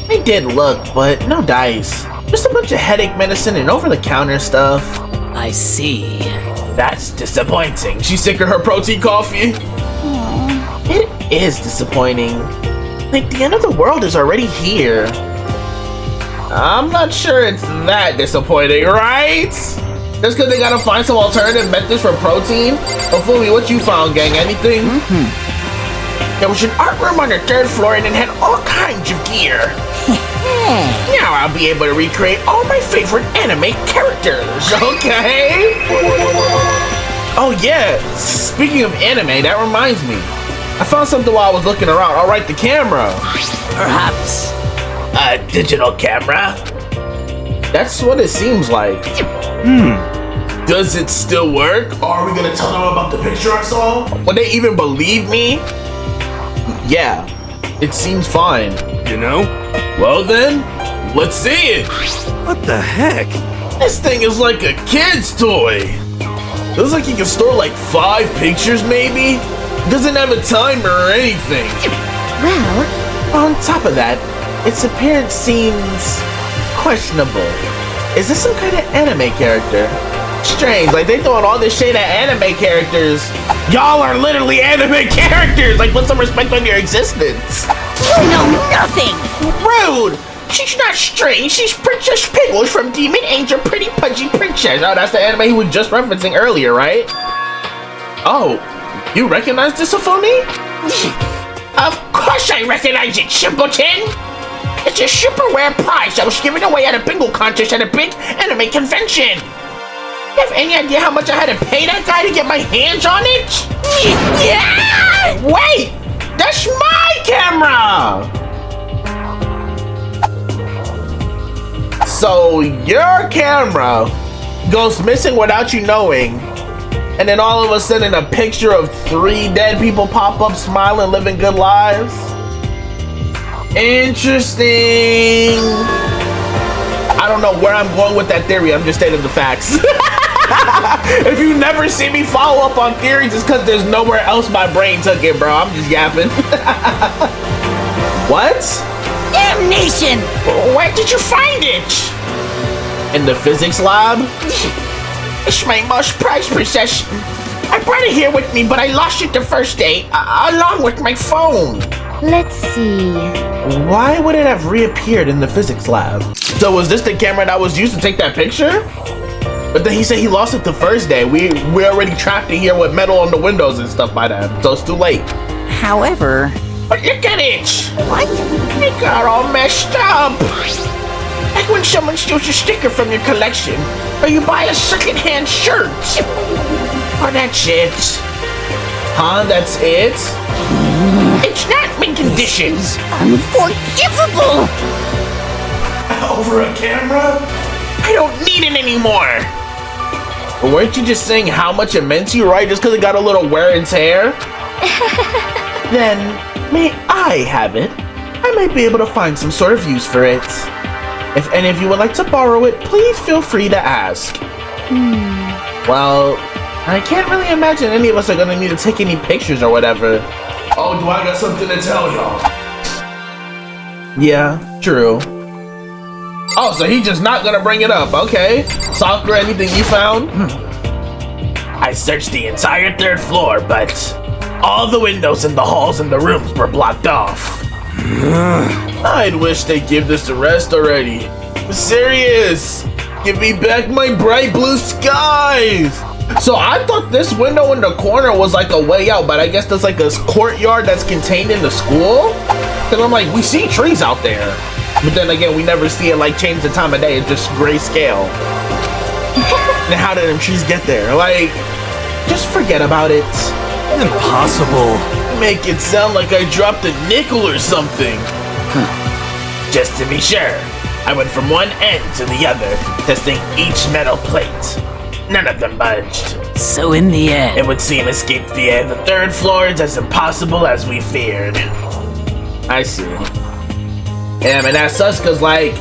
I did look, but no dice. Just a bunch of headache medicine and over-the-counter stuff. I see. That's disappointing. She's sick of her protein coffee. It is disappointing. Like, the end of the world is already here. I'm not sure it's that disappointing, right? Just because they gotta find some alternative methods for protein? Hopefully, what you found, gang? Anything? There was an art room on the 3rd floor and it had all kinds of gear. Now I'll be able to recreate all my favorite anime characters. Okay. Oh yeah, speaking of anime, that reminds me. I found something while I was looking around. All right, the camera. Perhaps. A digital camera? That's what it seems like. Does it still work? Are we gonna tell them about the picture I saw? Would they even believe me? Yeah, it seems fine. You know? Well then, let's see it. What the heck? This thing is like a kid's toy. Looks like you can store like 5 pictures maybe. Doesn't have a timer or anything. Well, On top of that, its appearance seems questionable. Is this some kind of anime character? Strange, like they throwing all this shade at anime characters. Y'all are literally anime characters! Like, put some respect on your existence. you know nothing. Rude! She's not strange, she's Princess Piggles from Demon Angel Pretty Pudgy Princess. Oh, that's the anime he was just referencing earlier, right? Oh, you recognize this, Afuni? Of course I recognize it, simpleton! It's a super rare prize that was given away at a bingo contest at a big anime convention. You have any idea how much I had to pay that guy to get my hands on it? Yeah! Wait! That's my camera! So your camera goes missing without you knowing, and then all of a sudden a picture of 3 dead people pop up smiling, living good lives? Interesting. I don't know where I'm going with that theory. I'm just stating the facts. If you never see me follow up on theories, it's because there's nowhere else my brain took it, bro. I'm just yapping. What? Damnation! Where did you find it? In the physics lab? It's my most prized possession. I brought it here with me, but I lost it the first day, along with my phone. Let's see. Why would it have reappeared in the physics lab? So was this the camera that was used to take that picture? But then he said he lost it the first day. We already trapped it here with metal on the windows and stuff by then, so it's too late. However... But look at it! What? It got all messed up! Like when someone steals a sticker from your collection, or you buy a second-hand shirt. Oh, that's it. Huh? That's it? It's not mint conditions. Unforgivable! Over a camera? I don't need it anymore. Weren't you just saying how much it meant to you, right? Just because it got a little wear and tear? Then, may I have it? I might be able to find some sort of use for it. If any of you would like to borrow it, please feel free to ask. Well, I can't really imagine any of us are gonna need to take any pictures or whatever. Oh, do I got something to tell y'all? Yeah, true. Oh, so he's just not gonna bring it up. Okay. Sakura, anything you found? I searched the entire 3rd floor, but all the windows in the halls and the rooms were blocked off. I'd wish they'd give this a rest already. I'm serious! Give me back my bright blue skies! So I thought this window in the corner was like a way out, but I guess there's like a courtyard that's contained in the school? Cause I'm like, we see trees out there. But then again, we never see it like change the time of day, it's just grayscale. Then how did them trees get there? Like, just forget about it. Impossible. Make it sound like I dropped a nickel or something. Just to be sure, I went from one end to the other, testing each metal plate. None of them budged. So in the end... It would seem escape via the 3rd floor is as impossible as we feared. I see. Yeah, man, that sucks because, like,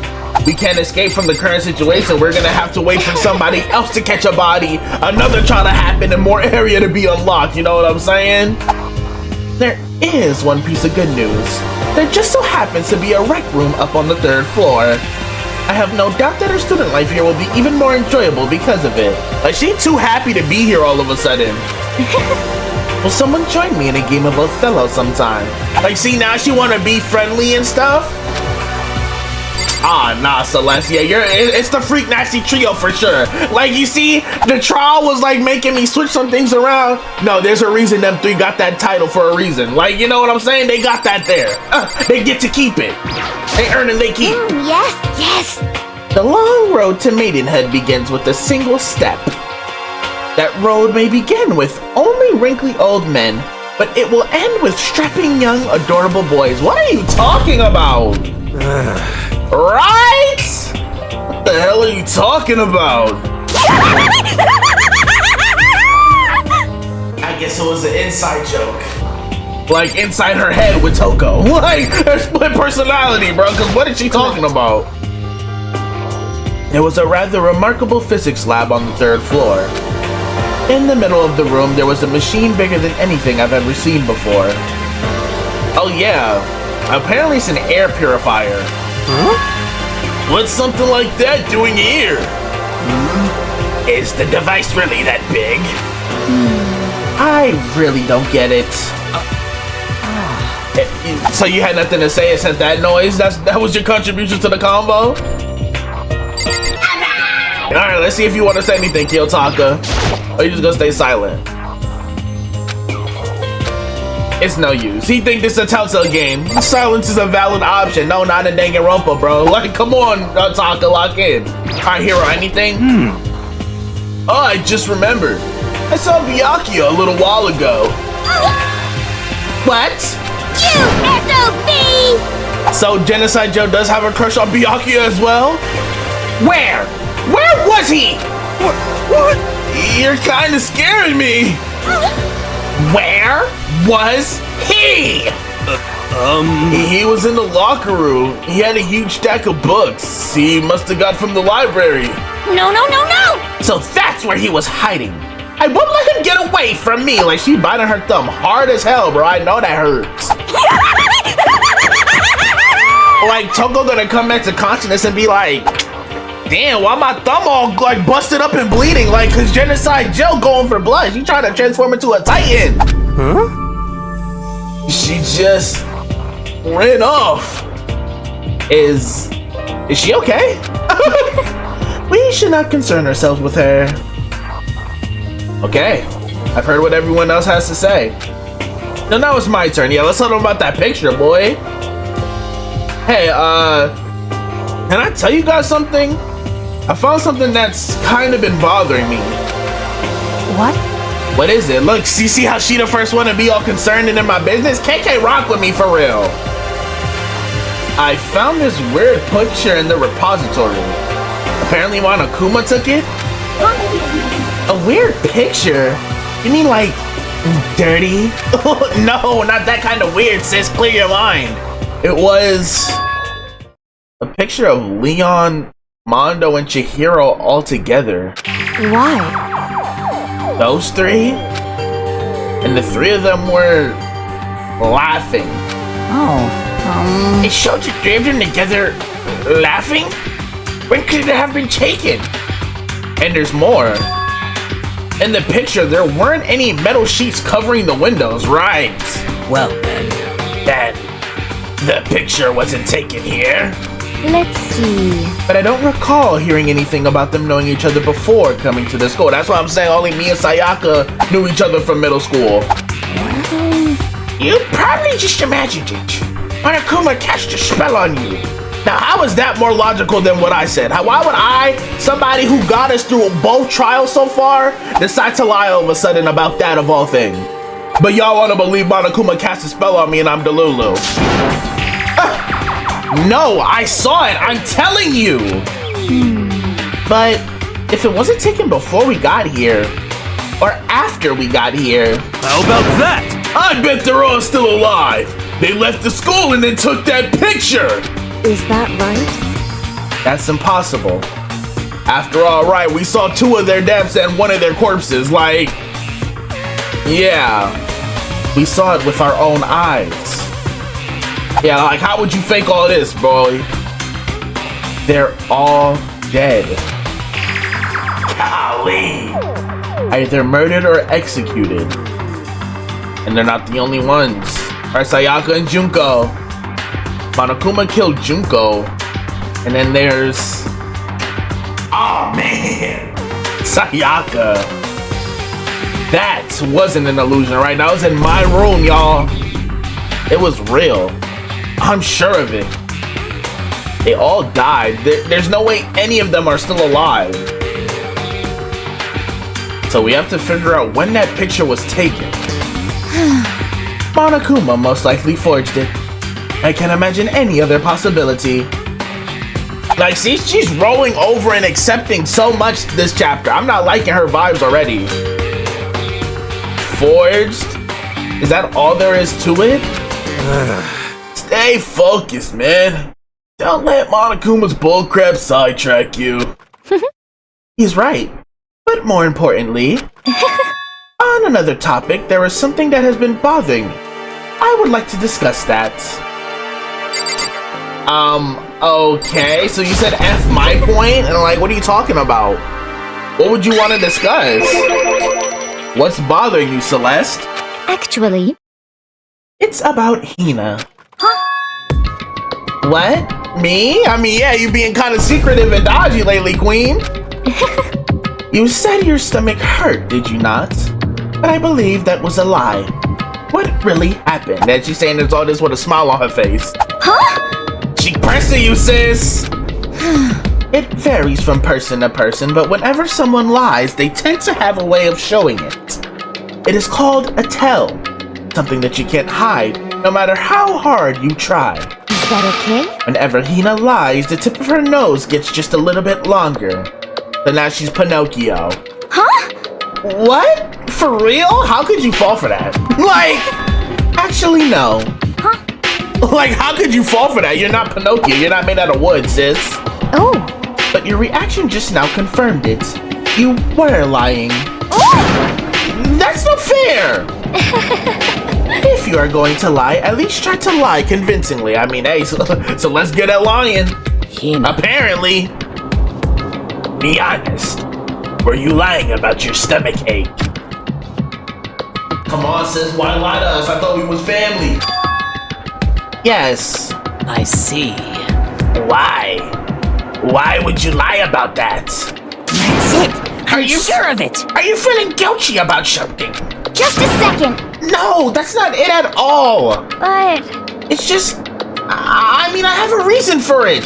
we can't escape from the current situation. We're gonna have to wait for somebody else to catch a body, another trial to happen, and more area to be unlocked. You know what I'm saying? There is one piece of good news. There just so happens to be a rec room up on the 3rd floor. I have no doubt that her student life here will be even more enjoyable because of it. Like, she's too happy to be here all of a sudden. Will someone join me in a game of Othello sometime? Like, see, now she wanna be friendly and stuff? Ah, nah, Celeste, yeah, it's the Freak Nasty Trio for sure. Like, you see, the trial was like making me switch some things around. No, there's a reason them 3 got that title for a reason. Like, you know what I'm saying? They got that there. They get to keep it. They earn and they keep. Yes. The long road to maidenhood begins with a single step. That road may begin with only wrinkly old men, but it will end with strapping young, adorable boys. What are you talking about? Right? What the hell are you talking about? I guess it was an inside joke. Like inside her head with Toko. Like her split personality, bro. Because what is she talking about? There was a rather remarkable physics lab on the 3rd floor. In the middle of the room, there was a machine bigger than anything I've ever seen before. Oh yeah, apparently it's an air purifier. Huh? What's something like that doing here? Is the device really that big? I really don't get it. So you had nothing to say except that noise? That was your contribution to the combo? Alright, let's see if you want to say anything, Kiyotaka. Or you just gonna stay silent? It's no use. He think this is a Telltale game. Silence is a valid option. No, not in Danganronpa, bro. Like, come on, Taka, lock in. Alright, hero, anything? Oh, I just remembered. I saw Byakuya a little while ago. What? You SOB! So Genocide Joe does have a crush on Byakuya as well? Where? Where was he? What? You're kind of scaring me. Where was he? He was in the locker room. He had a huge stack of books. He must have got from the library. No! So that's where he was hiding. I won't let him get away from me. Like, she biting her thumb hard as hell, bro. I know that hurts. Like, Toko gonna come back to consciousness and be like, damn, why my thumb all like busted up and bleeding? Like, cause Genocide Joe going for blood. She trying to transform into a Titan. Huh? She just ran off. Is she okay? We should not concern ourselves with her. Okay, I've heard what everyone else has to say. Now it's my turn. Yeah, let's talk about that picture, boy. Hey, can I tell you guys something? I found something that's kind of been bothering me. What? What is it? Look, see how she the first one to be all concerned and in my business? KK rock with me for real. I found this weird picture in the repository. Apparently Monokuma took it. A weird picture? You mean like dirty? No, not that kind of weird, sis. Clear your mind. It was a picture of Leon, Mondo, and Chihiro all together. Why? Those three? And the three of them were laughing. Oh, It showed the three of them together laughing? When could it have been taken? And there's more. In the picture, there weren't any metal sheets covering the windows, right? well then. Then the picture wasn't taken here. Let's see. But I don't recall hearing anything about them knowing each other before coming to the school. That's why I'm saying only me and Sayaka knew each other from middle school. You probably just imagined it. Monokuma cast a spell on you. Now, how is that more logical than what I said? Why would I, somebody who got us through both trials so far, decide to lie all of a sudden about that of all things? But y'all want to believe Monokuma cast a spell on me and I'm Delulu. No, I saw it. I'm telling you. But if it wasn't taken before we got here, or after we got here, How about that? I bet they're all still alive. They left the school and then took that picture. Is that right? That's impossible. After all, right, we saw two of their deaths and one of their corpses. Like, yeah, we saw it with our own eyes. Yeah, like, how would you fake all this, boy? They're all dead. Golly. Either murdered or executed. And they're not the only ones. Are Sayaka and Junko. Monokuma killed Junko. And then there's... Oh man. Sayaka. That wasn't an illusion, right? That was in my room, y'all. It was real. I'm sure of it. They all died. There's no way any of them are still alive. So we have to figure out when that picture was taken. Monokuma most likely forged it. I can't imagine any other possibility. Like, see, she's rolling over and accepting so much this chapter. I'm not liking her vibes already. Forged? Is that all there is to it? Stay focused, man. Don't let Monokuma's bullcrap sidetrack you. He's right. But more importantly, on another topic, there is something that has been bothering me. I would like to discuss that. Okay, so you said F my point, and like, what are you talking about? What would you want to discuss? What's bothering you, Celeste? Actually, It's about Hina. What? Me? I mean, yeah, you being kind of secretive and dodgy lately, Queen. You said your stomach hurt, did you not? But I believe that was a lie. What really happened? And she's saying there's all this with a smile on her face. huh? She pressing you, sis! It varies from person to person, but whenever someone lies, they tend to have a way of showing it. It is called a tell. Something that you can't hide, no matter how hard you try. Is that okay? Whenever Hina lies, the tip of her nose gets just a little bit longer. So now she's Pinocchio. Huh? What? For real? How could you fall for that? Like, actually, no. Huh? Like, how could you fall for that? You're not Pinocchio. You're not made out of wood, sis. Oh. But your reaction just now confirmed it. You were lying. Oh! That's not fair! If you are going to lie, at least try to lie convincingly. I mean, hey, so let's get at lying. Apparently. Be honest. Were you lying about your stomach ache? Come on, sis, why lie to us? I thought we was family. Yes. I see. Why? Why would you lie about that? That's it. Are I'm you sure of it. Are you feeling guilty about something? Just a second. No, that's not it at all. But It's just, I mean, I have a reason for it.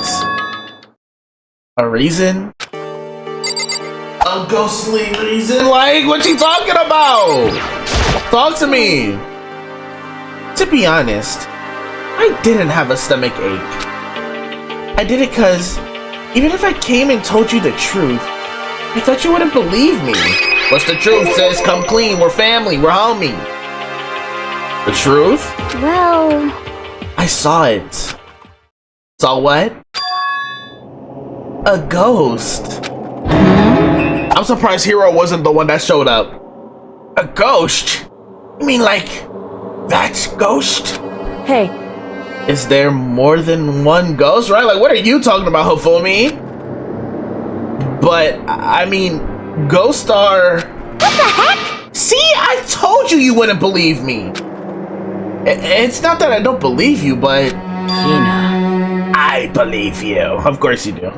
A reason? A ghostly reason? Like, what you talking about? Talk to me. To be honest, I didn't have a stomach ache. I did it because even if I came and told you the truth, I thought you wouldn't believe me. What's the truth, sis? Come clean. We're family. We're homie. The truth? well, I saw it. Saw what? A ghost. I'm surprised Hero wasn't the one that showed up. A ghost? You mean like that ghost? Hey, Is there more than one ghost, right? Like, what are you talking about, Hofumi? But, I mean, ghosts are... what the heck? See, I told you you wouldn't believe me. It's not that I don't believe you, but... Hina. I believe you. Of course you do.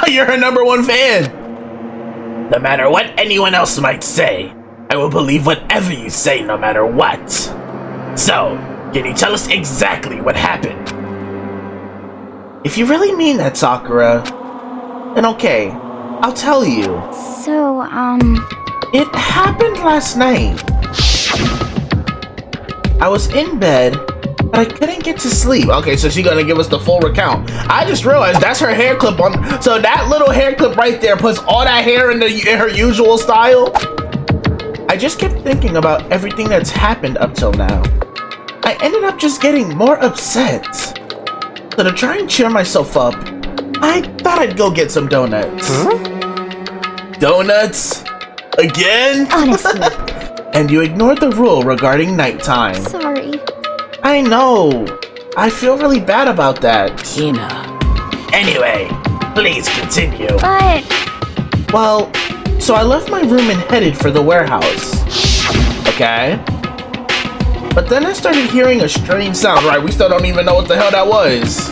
You're her #1 fan. No matter what anyone else might say, I will believe whatever you say no matter what. So, can you tell us exactly what happened? If you really mean that, Sakura, then okay, I'll tell you. So, It happened last night. I was in bed, but I couldn't get to sleep. Okay, so she's gonna give us the full recount. I just realized that's her hair clip on. So that little hair clip right there puts all that hair in her usual style. I just kept thinking about everything that's happened up till now. I ended up just getting more upset. So to try and cheer myself up, I thought I'd go get some donuts. Donuts? Again? honestly, And you ignored the rule regarding nighttime. sorry. I know. I feel really bad about that. Hina. Anyway, please continue. But Well, so I left my room and headed for the warehouse. Okay? But then I started hearing a strange sound. Right, we still don't even know what the hell that was.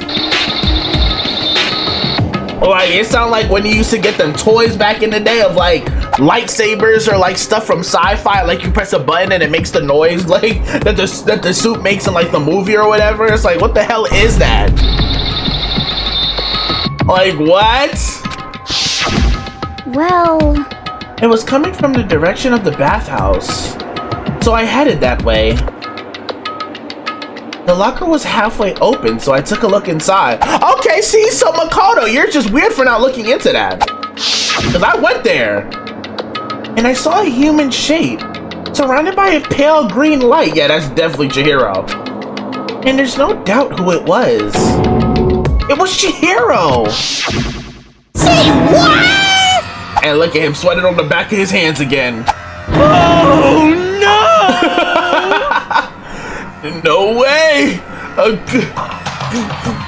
Like, it sounded like when you used to get them toys back in the day of like lightsabers or like stuff from sci-fi, like you press a button and it makes the noise like that the suit makes in like the movie or whatever. It's like, what the hell is that? Like, what? well, It was coming from the direction of the bathhouse, so I headed that way. The locker was halfway open, so I took a look inside. Okay, see, so Makoto, you're just weird for not looking into that. Because I went there, and I saw a human shape, surrounded by a pale green light. Yeah, that's definitely Chihiro. And there's no doubt who it was. It was Chihiro! say what? And look at him sweating on the back of his hands again. Oh no! No way! A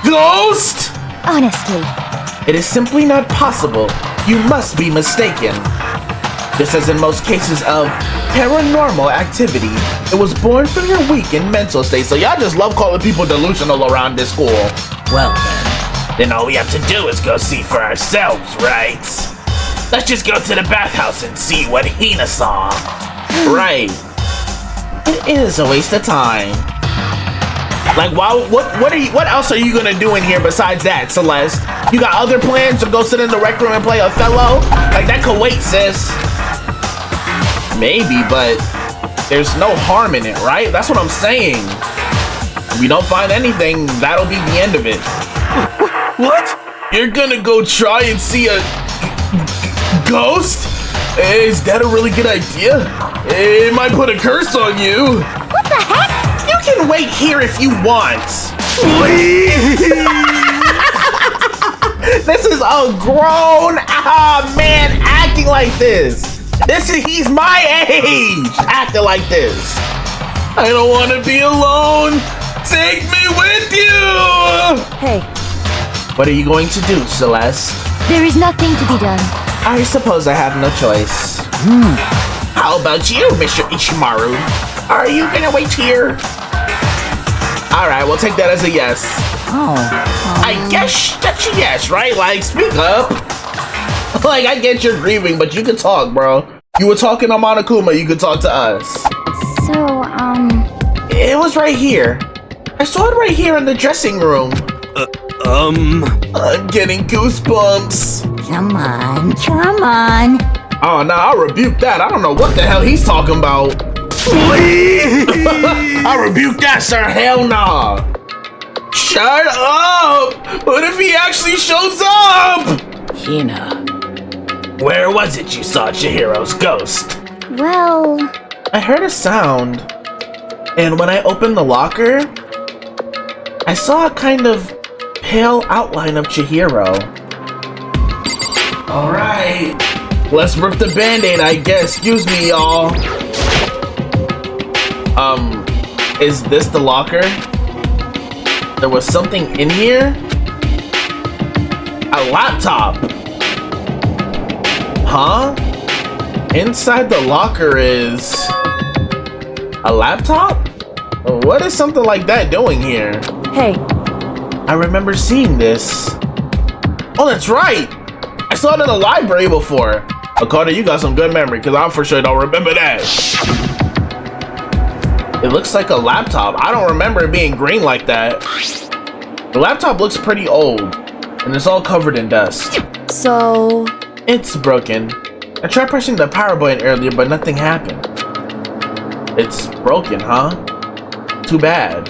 ghost? Honestly, It is simply not possible. You must be mistaken. Just as in most cases of paranormal activity, it was born from your weakened mental state. So y'all just love calling people delusional around this school. Well Then all we have to do is go see for ourselves, right? Let's just go to the bathhouse and see what Hina saw. Right. It is a waste of time. Like, what else are you gonna do in here besides that, Celeste? You got other plans to go sit in the rec room and play Othello? Like, that could wait, sis. Maybe, but there's no harm in it, right? That's what I'm saying. If we don't find anything, that'll be the end of it. What? You're gonna go try and see a ghost? Is that a really good idea? It might put a curse on you. what the heck? You can wait here if you want. Please. This is a grown man acting like this. He's my age acting like this. I don't want to be alone. Take me with you. Hey, What are you going to do, Celeste? There is nothing to be done. I suppose I have no choice. How about you, Mr. Ishimaru? Are you gonna wait here? All right, we'll take that as a yes. I guess that's a yes, right? Like, speak up. Like, I get you're grieving, but you can talk, bro. You were talking to Monokuma, you could talk to us. So, It was right here. I saw it right here in the dressing room. I'm getting goosebumps. Come on. Oh, no, I'll rebuke that. I don't know what the hell he's talking about. Please! I rebuke that, sir. Hell nah. Shut up! What if he actually shows up? Hina. Where was it you saw Chihiro's ghost? well, I heard a sound. And when I opened the locker, I saw a kind of pale outline of Chihiro. Alright. Let's rip the band-aid, I guess. Excuse me, y'all. Is this the locker? There was something in here? A laptop. Huh? Inside the locker is a laptop? What is something like that doing here? hey, I remember seeing this. Oh, that's right! I saw it in the library before. Okada, you got some good memory, because I for sure don't remember that. It looks like a laptop. I don't remember it being green like that. The laptop looks pretty old, and it's all covered in dust. so It's broken. I tried pressing the power button earlier, but nothing happened. It's broken, huh? Too bad.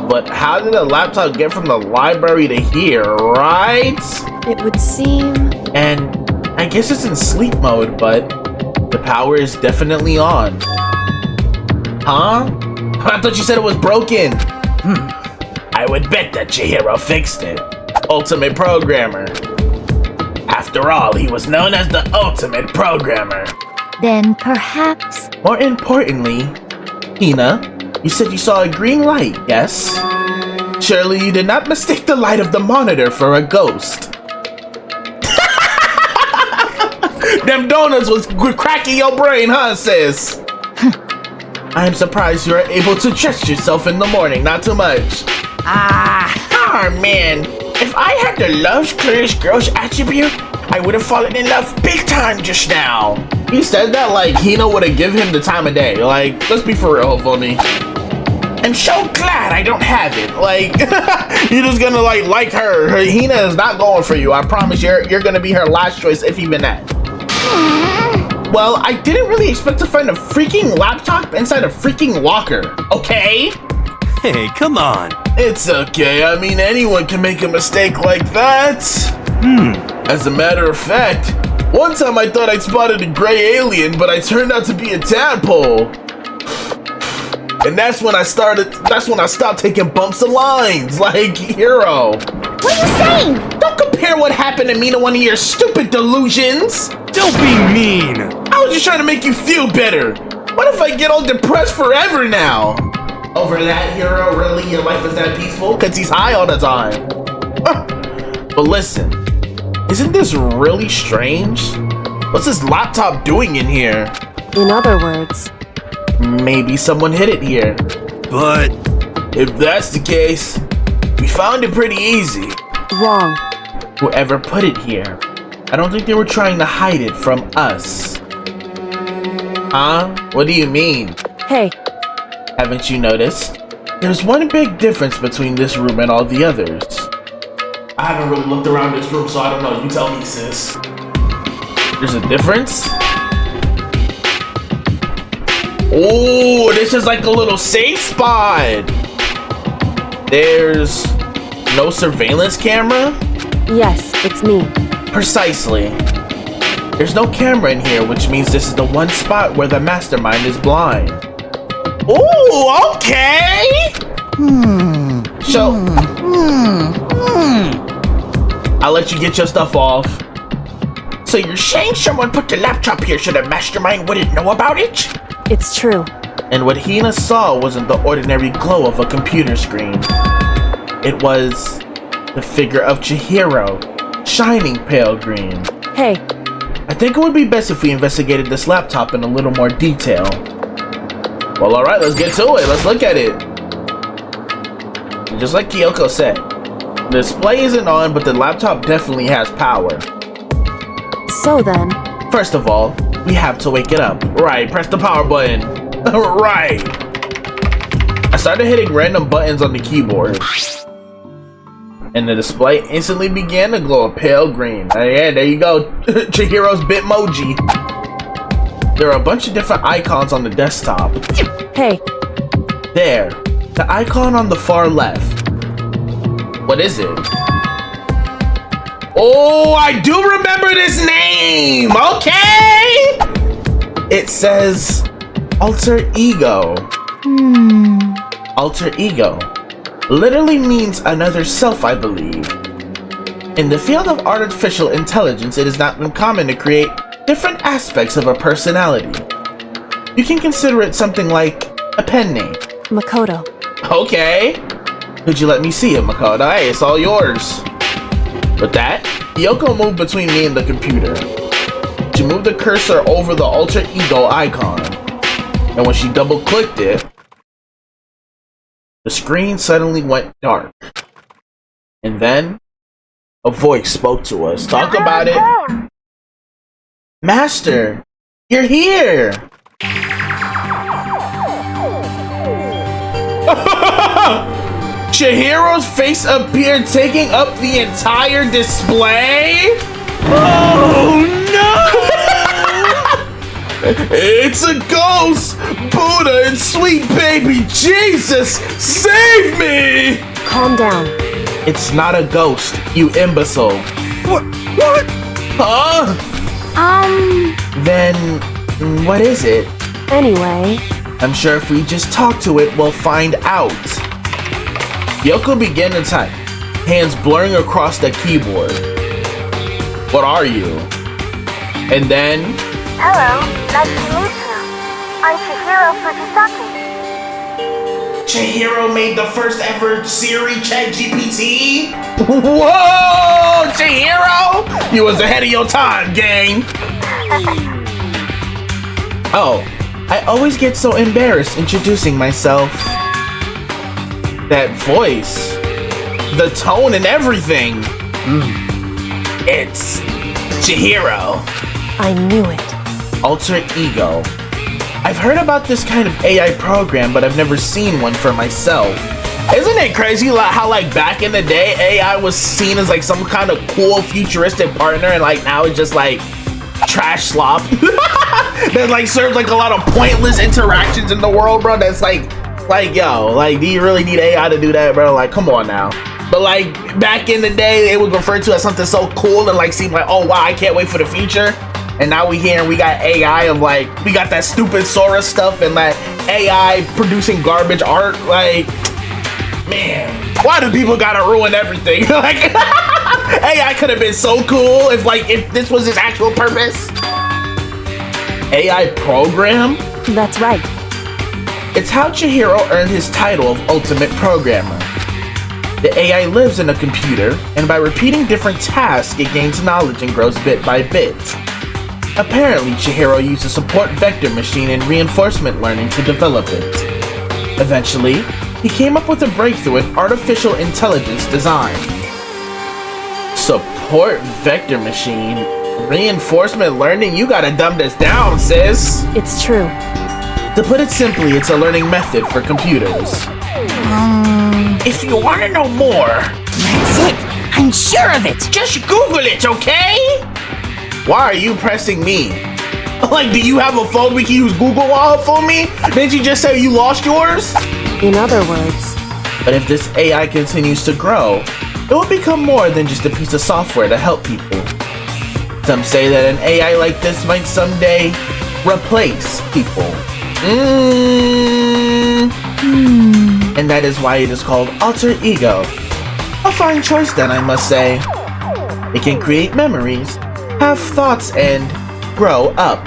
But how did the laptop get from the library to here, right? it would seem. And I guess it's in sleep mode, but the power is definitely on. Huh? I thought you said it was broken. I would bet that Chihiro fixed it. Ultimate programmer. After all, he was known as the ultimate programmer. then perhaps. More importantly, Hina, you said you saw a green light, yes? Surely you did not mistake the light of the monitor for a ghost. Them donuts was cracking your brain, huh, sis? I am surprised you are able to trust yourself in the morning, not too much. Oh man, if I had the love's clearest girl's attribute, I would have fallen in love big time just now. He said that like Hina would have given him the time of day. Like, let's be for real, homie. I'm so glad I don't have it. Like, you're just gonna like her. Hina is not going for you. I promise you're gonna be her last choice, if even that. Well, I didn't really expect to find a freaking laptop inside a freaking locker, okay? Hey, come on. It's okay. I mean, anyone can make a mistake like that. As a matter of fact, one time I thought I'd spotted a gray alien, but I turned out to be a tadpole. And that's when I stopped taking bumps of lines, like Hero. What are you saying? Don't compare what happened to me to one of your stupid delusions. Don't be mean. I was just trying to make you feel better. What if I get all depressed forever now? Over that, Hero, really? Your life is that peaceful? Because he's high all the time. But listen, isn't this really strange? What's this laptop doing in here? In other words, Maybe someone hid it here. But If that's the case, we found it pretty easy. wrong. Whoever put it here, I don't think they were trying to hide it from us. Huh? What do you mean? Hey, Haven't you noticed? There's one big difference between this room and all the others. I haven't really looked around this room, so I don't know. You tell me, sis. There's a difference? Oh, this is like a little safe spot. There's no surveillance camera? yes, it's me. Precisely. There's no camera in here, which means this is the one spot where the mastermind is blind. Ooh, okay! So, I'll let you get your stuff off. So you're saying someone put the laptop here so the mastermind wouldn't know about it? It's true. And what Hina saw wasn't the ordinary glow of a computer screen. It was the figure of Chihiro, shining pale green. Hey, I think it would be best if we investigated this laptop in a little more detail. Well, alright, let's get to it. Let's look at it. And just like Kyoko said, the display isn't on, but the laptop definitely has power. so then, First of all, we have to wake it up. Right, press the power button. Right. I started hitting random buttons on the keyboard, and the display instantly began to glow a pale green. Yeah, there you go. Chihiro's Bitmoji. There are a bunch of different icons on the desktop. hey, There, the icon on the far left. What is it? Oh, I do remember this name! Okay! It says Alter Ego. Alter Ego literally means another self, I believe. In the field of artificial intelligence, it is not uncommon to create different aspects of a personality. You can consider it something like a pen name. Makoto. Okay. Could you let me see it, Makoto? Hey, it's all yours. With that, Yoko moved between me and the computer. She moved the cursor over the alter ego icon, and when she double-clicked it, the screen suddenly went dark. And then, a voice spoke to us. Talk about it. Master, you're here! Chihiro's face appeared, taking up the entire display? Oh no! It's a ghost! Buddha and sweet baby Jesus, save me! Calm down. It's not a ghost, you imbecile. What? Huh? Then, what is it? Anyway, I'm sure if we just talk to it, we'll find out. Yoko began to type, hands blurring across the keyboard. What are you? And then... Hello, nice to meet you. I'm Chihiro Fujisaki. Chihiro made the first ever Siri ChatGPT? Whoa! Chihiro! You was ahead of your time, gang! Oh, I always get so embarrassed introducing myself. That voice, the tone and everything. It's Chihiro. I knew it. Alter Ego. I've heard about this kind of AI program, but I've never seen one for myself. Isn't it crazy how like back in the day, AI was seen as like some kind of cool futuristic partner, and like now it's just like trash slop that like serves like a lot of pointless interactions in the world, bro. That's like yo, like do you really need AI to do that, bro? Like come on now. But like back in the day, it was referred to as something so cool and like seemed like, oh wow, I can't wait for the future. And now we here and we got AI of like, we got that stupid Sora stuff and that AI producing garbage art. Like, man, why do people gotta ruin everything? Like, AI could have been so cool if this was its actual purpose. AI program? That's right. It's how Chihiro earned his title of Ultimate Programmer. The AI lives in a computer, and by repeating different tasks, it gains knowledge and grows bit by bit. Apparently, Chihiro used a support vector machine and reinforcement learning to develop it. Eventually, he came up with a breakthrough in artificial intelligence design. Support vector machine? Reinforcement learning? You gotta dumb this down, sis! It's true. To put it simply, it's a learning method for computers. If you want to know more, That's it. I'm sure of it. just Google it, okay? Why are you pressing me? Like, do you have a phone we can use Google on for me? Didn't you just say you lost yours? In other words, But if this AI continues to grow, it will become more than just a piece of software to help people. Some say that an AI like this might someday replace people. And that is why it is called Alter Ego. A fine choice then, I must say. It can create memories, have thoughts, and grow up.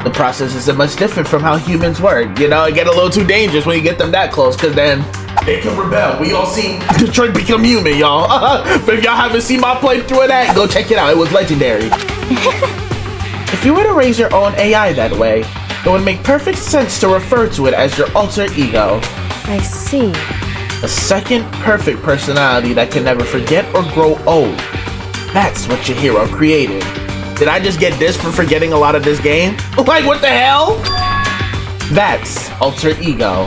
The process isn't much different from how humans work. You know, it get a little too dangerous when you get them that close, because then they can rebel. We all seen Detroit Become Human, y'all. But if y'all haven't seen my playthrough of that, go check it out. It was legendary. If you were to raise your own AI that way, it would make perfect sense to refer to it as your alter ego. I see. A second perfect personality that can never forget or grow old. That's what Chihiro created. Did I just get this for forgetting a lot of this game? Like, what the hell? That's alter ego.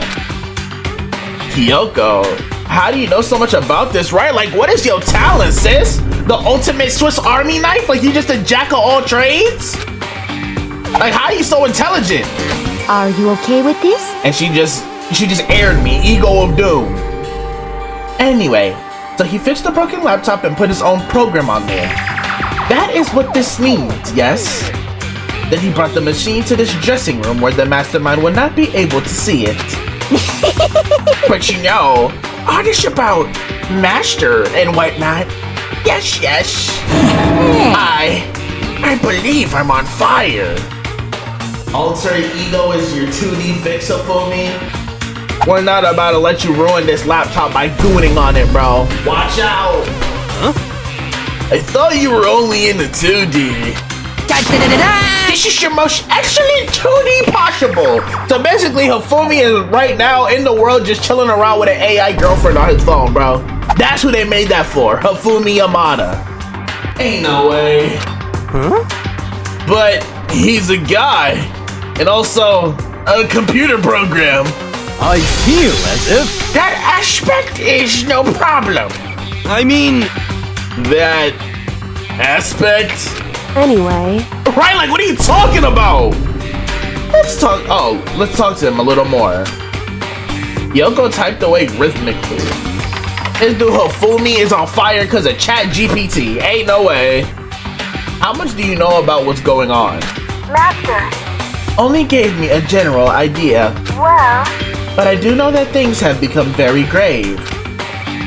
Kyoko, how do you know so much about this, right? Like, what is your talent, sis? The ultimate Swiss Army knife? Like, you just a jack of all trades? Like, how are you so intelligent? Are you okay with this? And she just aired me, ego of doom. Anyway, so he fixed the broken laptop and put his own program on there. That is what this means, yes? Then he brought the machine to this dressing room where the mastermind would not be able to see it. But you know, all this about master and whatnot. Yes. I believe I'm on fire. Alter ego is your 2D fix-up for me? We're not about to let you ruin this laptop by gooning on it, bro. Watch out! Huh? I thought you were only in the 2D. This is your most excellent 2D possible. So basically, Hifumi is right now in the world just chilling around with an AI girlfriend on his phone, bro. That's who they made that for, Hifumi Yamada. Ain't no way. Huh? But he's a guy, and also a computer program. I feel as if... That aspect is no problem. I mean... That aspect? Anyway, Right, like, what are you talking about? Let's talk to him a little more. Yoko typed away rhythmically. This dude Hifumi is on fire because of ChatGPT. Ain't no way. How much do you know about what's going on? Master, Only gave me a general idea, well, but I do know that things have become very grave.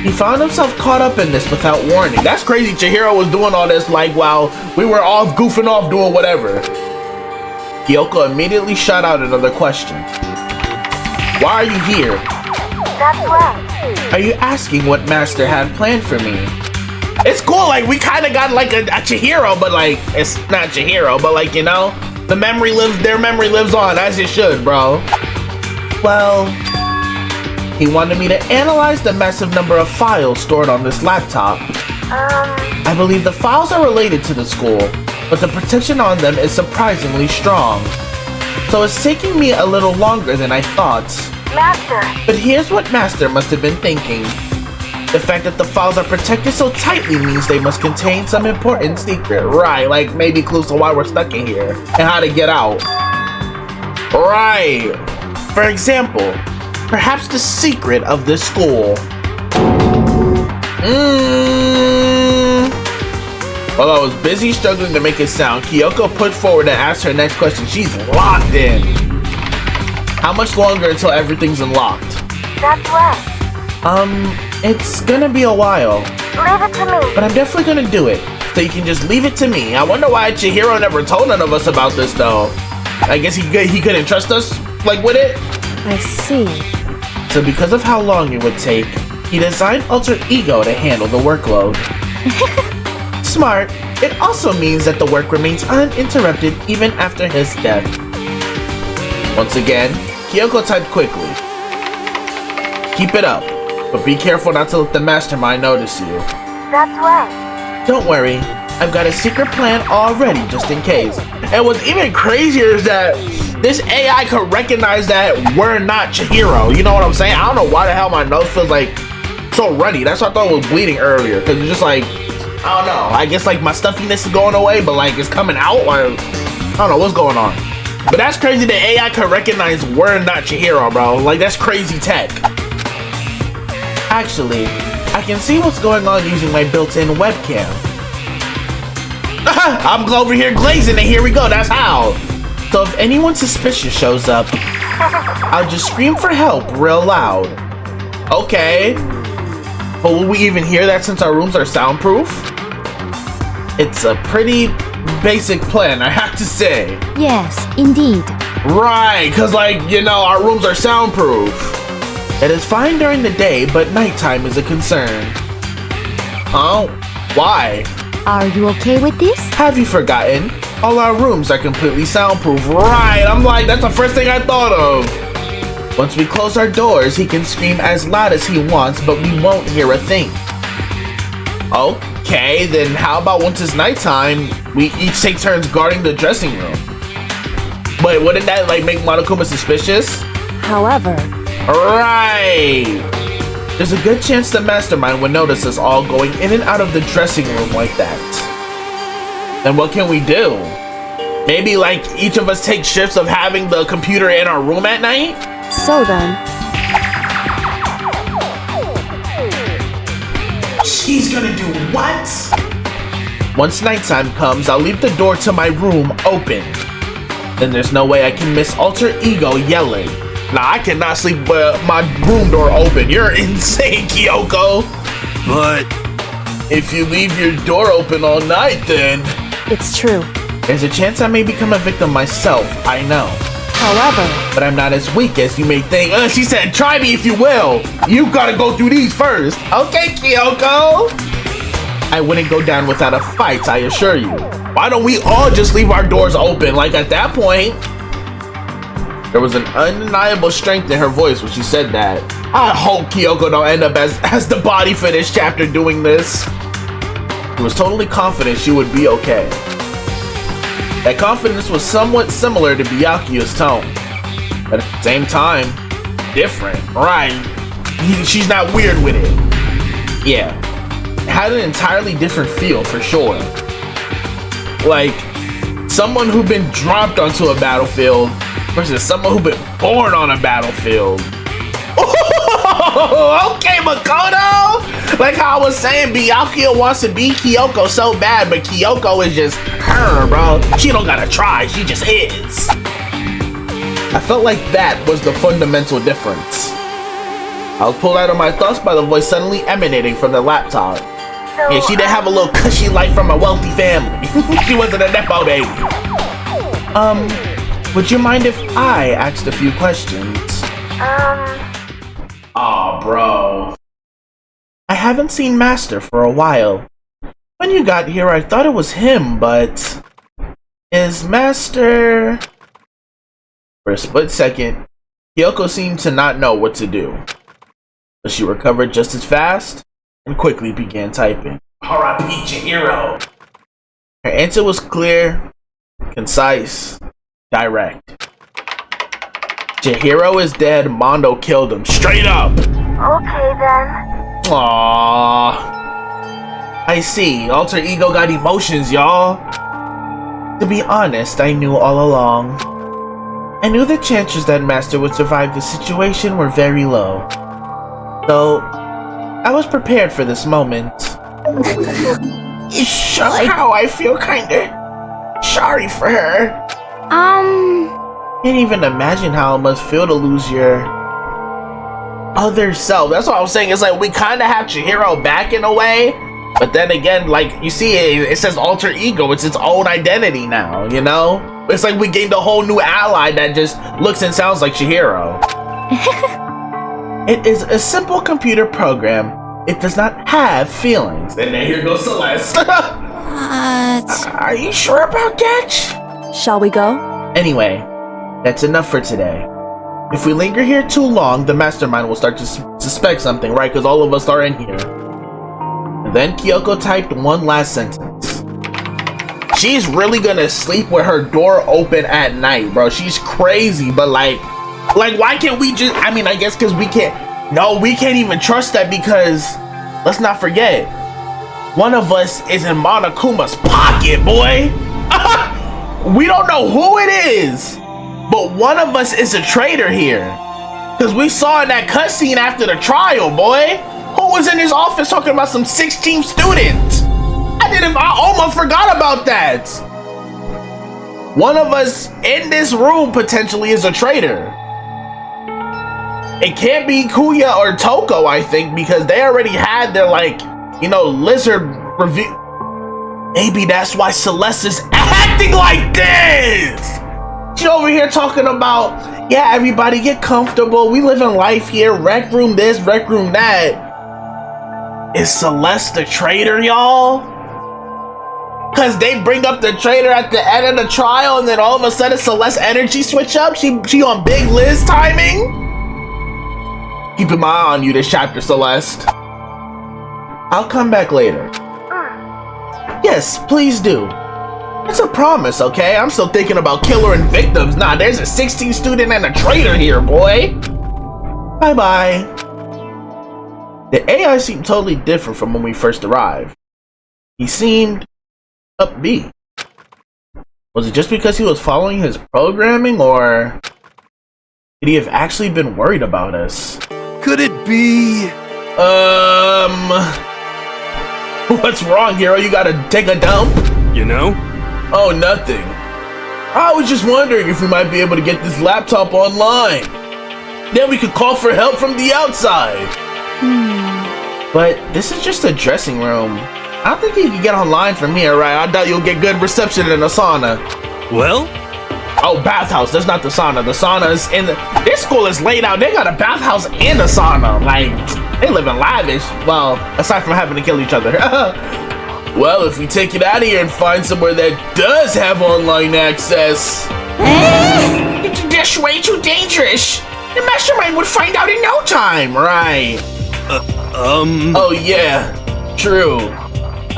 He found himself caught up in this without warning. That's crazy. Chihiro was doing all this like while we were off goofing off doing whatever. Kyoko immediately shot out another question. Why are you here? that's right. Are you asking what Master had planned for me? It's cool, like we kind of got like a Chihiro, but like it's not Chihiro, but like, you know, their memory lives on as it should, bro. Well, he wanted me to analyze the massive number of files stored on this laptop. I believe the files are related to the school, but the protection on them is surprisingly strong. So it's taking me a little longer than I thought. Master, But here's what Master must have been thinking. The fact that the files are protected so tightly means they must contain some important secret. Right, like maybe clues to why we're stuck in here and how to get out. Right. For example, perhaps the secret of this school. While I was busy struggling to make it sound, Kyoko put forward and asked her next question. She's locked in. How much longer until everything's unlocked? that's right. It's gonna be a while, Leave it to me. but I'm definitely gonna do it. So you can just leave it to me. I wonder why Chihiro never told none of us about this though. I guess he couldn't trust us, like, with it? I see. So because of how long it would take, he designed Alter Ego to handle the workload. Smart. It also means that the work remains uninterrupted even after his death. Once again, Kyoko typed quickly. Keep it up, but be careful not to let the mastermind notice you. That's right. Don't worry, I've got a secret plan already just in case. And what's even crazier is that this AI could recognize that we're not Chihiro. You know what I'm saying? I don't know why the hell my nose feels like so runny. That's why I thought it was bleeding earlier. Cause it's just like, I don't know. I guess like my stuffiness is going away, but like it's coming out. Like, I don't know what's going on. But that's crazy that AI could recognize we're not Chihiro, bro. Like that's crazy tech. Actually, I can see what's going on using my built-in webcam. I'm over here glazing and here we go, that's how. So if anyone suspicious shows up, I'll just scream for help real loud. Okay. But will we even hear that since our rooms are soundproof? It's a pretty basic plan, I have to say. Yes, indeed. Right, because, like, you know, our rooms are soundproof. It is fine during the day, but nighttime is a concern. Oh, why? Are you okay with this? Have you forgotten? All our rooms are completely soundproof. Right, I'm like, that's the first thing I thought of. Once we close our doors, he can scream as loud as he wants, but we won't hear a thing. Okay, then how about once it's nighttime, we each take turns guarding the dressing room? Wait, wouldn't that, like, make Monokuma suspicious? However, Right! There's a good chance the mastermind would notice us all going in and out of the dressing room like that. Then what can we do? Maybe, like, each of us take shifts of having the computer in our room at night? so then, She's gonna do what? Once nighttime comes, I'll leave the door to my room open. Then there's no way I can miss Alter Ego yelling. Nah, I cannot sleep with my room door open. You're insane, Kyoko. But If you leave your door open all night, then it's true. there's a chance I may become a victim myself, I know. However, But I'm not as weak as you may think. She said, try me if you will. You gotta go through these first. Okay, Kyoko. I wouldn't go down without a fight, I assure you. Why don't we all just leave our doors open? Like, at that point, there was an undeniable strength in her voice when she said that. I hope Kyoko don't end up as the body for this chapter doing this. She was totally confident she would be okay. That confidence was somewhat similar to Byakuya's tone, but at the same time, different. Right? She's not weird with it. Yeah, it had an entirely different feel for sure. Like someone who'd been dropped onto a battlefield versus someone who'd been born on a battlefield. Okay, Makoto! Like how I was saying, Byakuya wants to be Kyoko so bad, but Kyoko is just her, bro. She don't gotta try, she just is. I felt like that was the fundamental difference. I was pulled out of my thoughts by the voice suddenly emanating from the laptop. Yeah, she didn't have a little cushy life from a wealthy family. She wasn't a nepo baby. Would you mind if I asked a few questions? Aw, bro. I haven't seen Master for a while. When you got here, I thought it was him, but... is Master... For a split second, Kyoko seemed to not know what to do. But she recovered just as fast, and quickly began typing. R.I.P. Chihiro. Her answer was clear, concise, direct. Chihiro is dead, Mondo killed him. Straight up! Okay then. Aww. I see. Alter Ego got emotions, y'all. To be honest, I knew all along. I knew the chances that Master would survive the situation were very low. So, I was prepared for this moment. Somehow I feel kinda sorry for her. Can't even imagine how it must feel to lose your other self. That's what I was saying. It's like we kind of have Chihiro back in a way, but then again, like you see, it says Alter Ego. It's its own identity now. You know, it's like we gained a whole new ally that just looks and sounds like Chihiro. It is a simple computer program. It does not have feelings. And then here goes Celeste. Are you sure about that? shall we go? Anyway, that's enough for today. If we linger here too long, the mastermind will start to suspect something, right? Because all of us are in here. And then Kyoko typed one last sentence. She's really gonna sleep with her door open at night, bro. She's crazy, but like why can't we just, I mean, I guess because we can't, no, we can't even trust that because, let's not forget, one of us is in Monokuma's pocket, boy. We don't know who it is, but one of us is a traitor here. Because we saw in that cutscene after the trial, boy. Who was in his office talking about some 16 students? I almost forgot about that. One of us in this room potentially is a traitor. It can't be Kuya or Toko, I think, because they already had their, like, you know, lizard review. Maybe that's why Celeste is acting like this! She over here talking about, yeah, everybody get comfortable. We live in life here. Rec room this, rec room that. Is Celeste the traitor, y'all? Cause they bring up the traitor at the end of the trial, and then all of a sudden Celeste's energy switch up. She on Big Liz timing. Keeping my eye on you this chapter, Celeste. I'll come back later. Yes, please do. It's a promise, okay? I'm still thinking about killer and victims. Nah, there's a 16 student and a traitor here, boy. Bye-bye. The AI seemed totally different from when we first arrived. He seemed upbeat. Was it just because he was following his programming, or could he have actually been worried about us? Could it be? What's wrong, hero? You gotta take a dump? You know? Oh, nothing. I was just wondering if we might be able to get this laptop online. Then we could call for help from the outside. But this is just a dressing room. I don't think you can get online from here, right? I doubt you'll get good reception in a sauna. Well? Oh, bathhouse. That's not the sauna. The sauna is in the... This school is laid out. They got a bathhouse and a sauna. Like, they live in lavish. Well, aside from having to kill each other. Well, if we take it out of here and find somewhere that does have online access... That's way too dangerous. The mastermind would find out in no time. Right. Oh, yeah. True.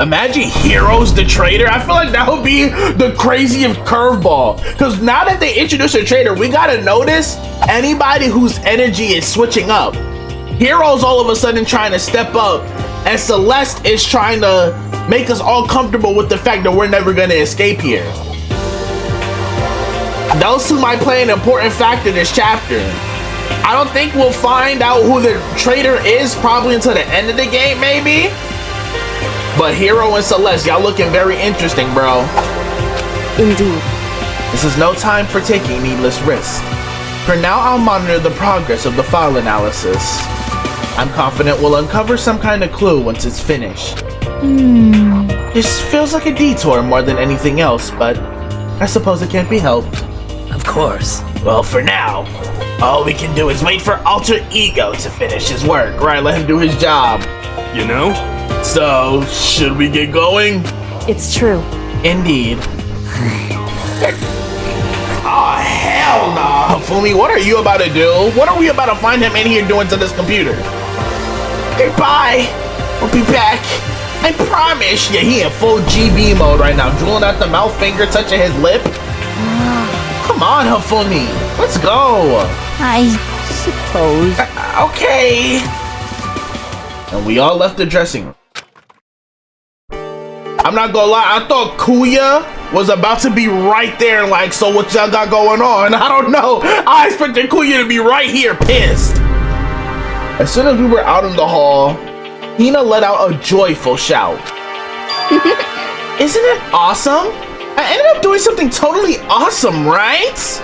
Imagine Heroes the traitor. I feel like that would be the craziest curveball. Because now that they introduce a traitor, we gotta notice anybody whose energy is switching up. Heroes all of a sudden trying to step up, and Celeste is trying to make us all comfortable with the fact that we're never gonna escape here. Those two might play an important factor this chapter. I don't think we'll find out who the traitor is probably until the end of the game, maybe. But Hero and Celeste, y'all looking very interesting, bro. Indeed. This is no time for taking needless risks. For now, I'll monitor the progress of the file analysis. I'm confident we'll uncover some kind of clue once it's finished. This feels like a detour more than anything else, but I suppose it can't be helped. Of course. Well, for now, all we can do is wait for Alter Ego to finish his work. Right, let him do his job. You know? So, should we get going? It's true. Indeed. Oh, hell no. Fumi, what are you about to do? What are we about to find him in here doing to this computer? Goodbye. We'll be back. I promise. Yeah, he in full GB mode right now, drooling at the mouth, finger touching his lip. Come on, Hafumi. Let's go. I suppose. Okay. And we all left the dressing room. I'm not gonna lie, I thought Kuya was about to be right there, like, so what y'all got going on? I don't know. I expected Kuya to be right here, pissed. As soon as we were out in the hall, Hina let out a joyful shout. Isn't it awesome? I ended up doing something totally awesome, right?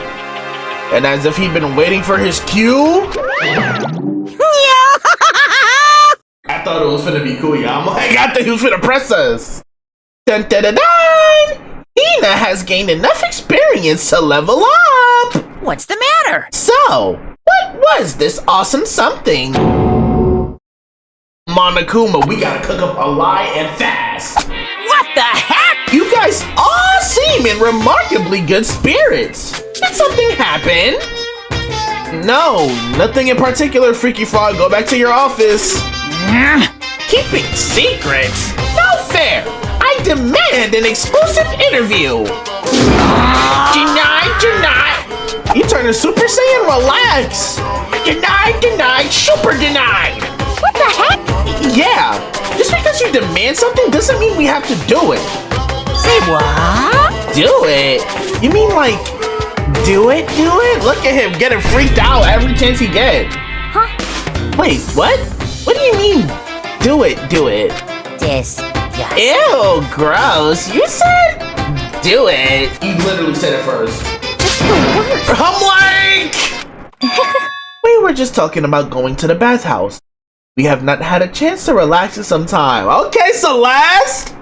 And as if he'd been waiting for his cue. I thought it was finna be Kuya. I'm like, I thought he was finna press us. Dun dun dun dun! Hina has gained enough experience to level up! What's the matter? So, what was this awesome something? Monokuma, we gotta cook up a lie and fast. What the heck? You guys all seem in remarkably good spirits. Did something happen? No, nothing in particular, Freaky Frog. Go back to your office. Keeping secrets? No fair. I demand an exclusive interview. Denied. You turning Super Saiyan? Relax. Denied. Super denied. What the heck? Yeah, just because you demand something doesn't mean we have to do it. Say what? Do it? You mean like, do it? Look at him getting freaked out every chance he gets. Huh? Wait, what? What do you mean, do it? This. Yeah. Ew, gross. You said, do it. You literally said it first. Just the worst. I'm like... We were just talking about going to the bathhouse. We have not had a chance to relax in some time. Okay, Celeste!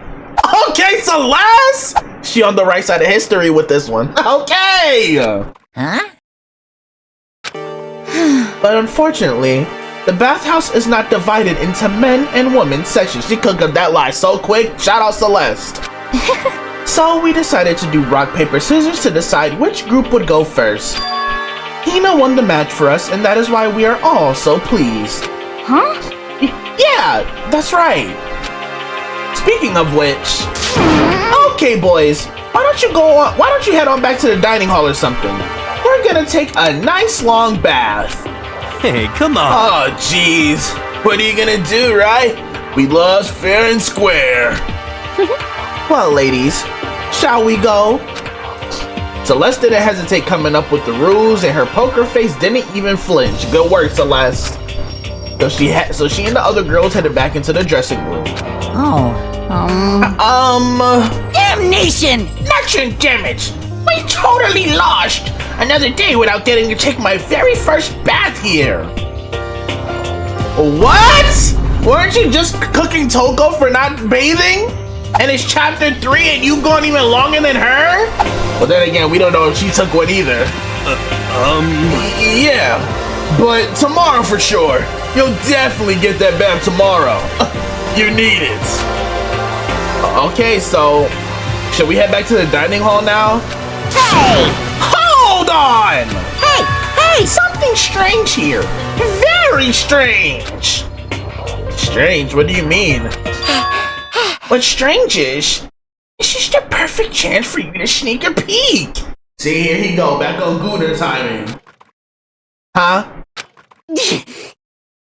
Okay, Celeste! She on the right side of history with this one. Okay! Huh? But unfortunately, the bathhouse is not divided into men and women sections. She cooked up that lie so quick. Shout out Celeste. So we decided to do rock, paper, scissors to decide which group would go first. Hina won the match for us, and that is why we are all so pleased. Huh? Yeah, that's right. Speaking of which, okay boys, why don't you head on back to the dining hall or something? We're gonna take a nice long bath. Hey, come on. Oh jeez, what are you gonna do, right? We lost fair and square. Well ladies, shall we go? Celeste didn't hesitate coming up with the rules, and her poker face didn't even flinch. Good work, Celeste. So she and the other girls headed back into the dressing room. Damnation! Action damage! We totally lost! Another day without getting to take my very first bath here! What? Weren't you just cooking Toko for not bathing? And it's chapter 3 and you gone even longer than her? Well then again, we don't know if she took one either. Yeah, but tomorrow for sure. You'll definitely get that bath tomorrow. You need it. Okay, so should we head back to the dining hall now? Hey! Hold on! Hey! Something strange here! Very strange! Strange? What do you mean? What's strange is, it's just a perfect chance for you to sneak a peek! See, here he go, back on Gooner timing. Huh?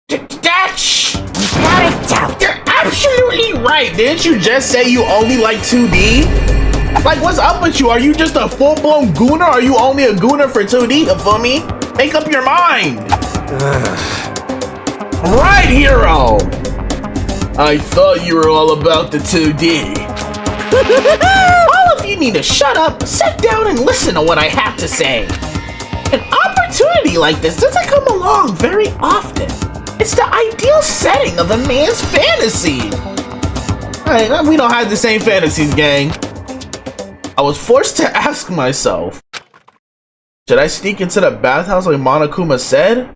That's... Without a doubt. You're absolutely right! Didn't you just say you only like 2D? Like, what's up with you? Are you just a full-blown gooner? Or are you only a gooner for 2D, you feel me? Make up your mind! Right, hero! I thought you were all about the 2D. All of you need to shut up, sit down, and listen to what I have to say. An opportunity like this doesn't come along very often. It's the ideal setting of a man's fantasy. Hey, we don't have the same fantasies, gang. I was forced to ask myself, should I sneak into the bathhouse like Monokuma said?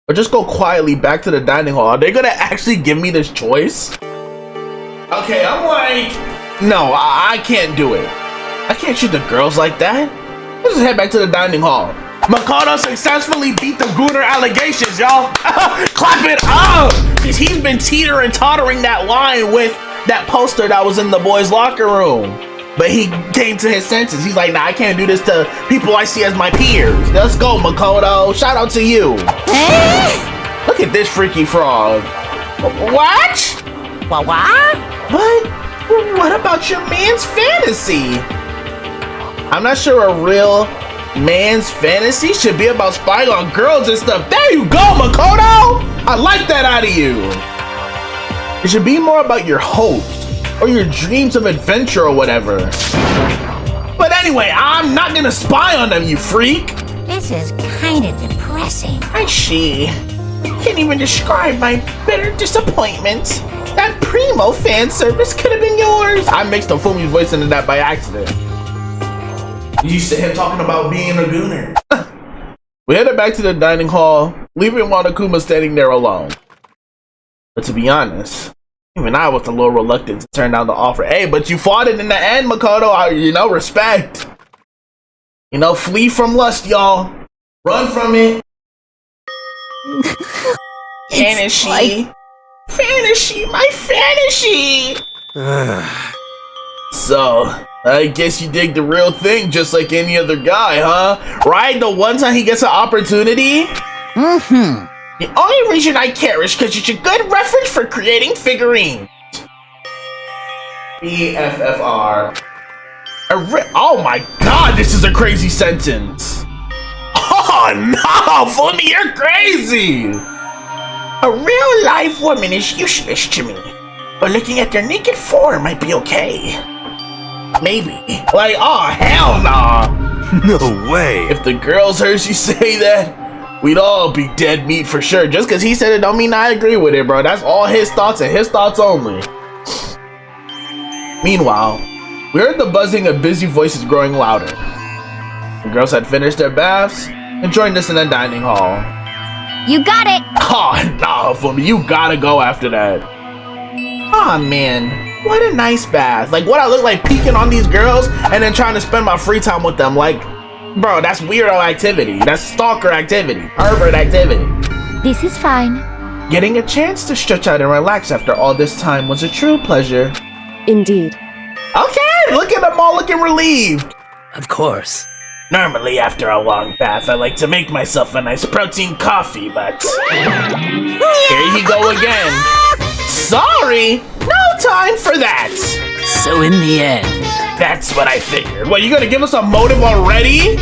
Or just go quietly back to the dining hall? Are they gonna actually give me this choice? Okay, I'm like, no, I can't do it. I can't treat the girls like that. Let's just head back to the dining hall. Makoto successfully beat the Gooner allegations, y'all. Clap it up! Because he's been teeter-and-tottering that line with that poster that was in the boys' locker room. But he came to his senses. He's like, nah, I can't do this to people I see as my peers. Let's go, Makoto. Shout out to you. Look at this freaky frog. What? What? But what about your man's fantasy? I'm not sure a real man's fantasy should be about spying on girls and stuff. There you go, Makoto! I like that out of you. It should be more about your hopes or your dreams of adventure or whatever. But anyway, I'm not gonna spy on them, you freak. This is kinda depressing. I see. Can't even describe my bitter disappointment. That primo fan service could have been yours. I mixed Ofumi's voice into that by accident. You used to him talking about being a gooner. We headed back to the dining hall, leaving Monokuma standing there alone. But to be honest, even I was a little reluctant to turn down the offer. Hey, but you fought it in the end, Makoto. Respect. Flee from lust, y'all. Run from it. Fantasy. Fantasy, my fantasy. So, I guess you dig the real thing just like any other guy, huh? Right? The one time he gets an opportunity? Mm-hmm. The only reason I care is because it's a good reference for creating figurines. BFFR. Oh my god, this is a crazy sentence. Oh no, Fumi, you're crazy. A real live woman is useless to me, but looking at their naked form might be okay. Maybe. Like, oh hell nah. No way. If the girls heard you say that, we'd all be dead meat for sure. Just because he said it don't mean I agree with it, bro. That's all his thoughts and his thoughts only. Meanwhile, we heard the buzzing of busy voices growing louder. The girls had finished their baths and joined us in the dining hall. You got it! Oh, nah, for me, you gotta go after that. Aw, man, what a nice bath. Like, what I look like peeking on these girls and then trying to spend my free time with them. Like, bro, that's weirdo activity. That's stalker activity. Pervert activity. This is fine. Getting a chance to stretch out and relax after all this time was a true pleasure. Indeed. Okay, look at them all looking relieved. Of course. Normally, after a long bath, I like to make myself a nice protein coffee, but... Here you go again. Sorry, no time for that. So in the end... That's what I figured. What, you gonna give us a motive already?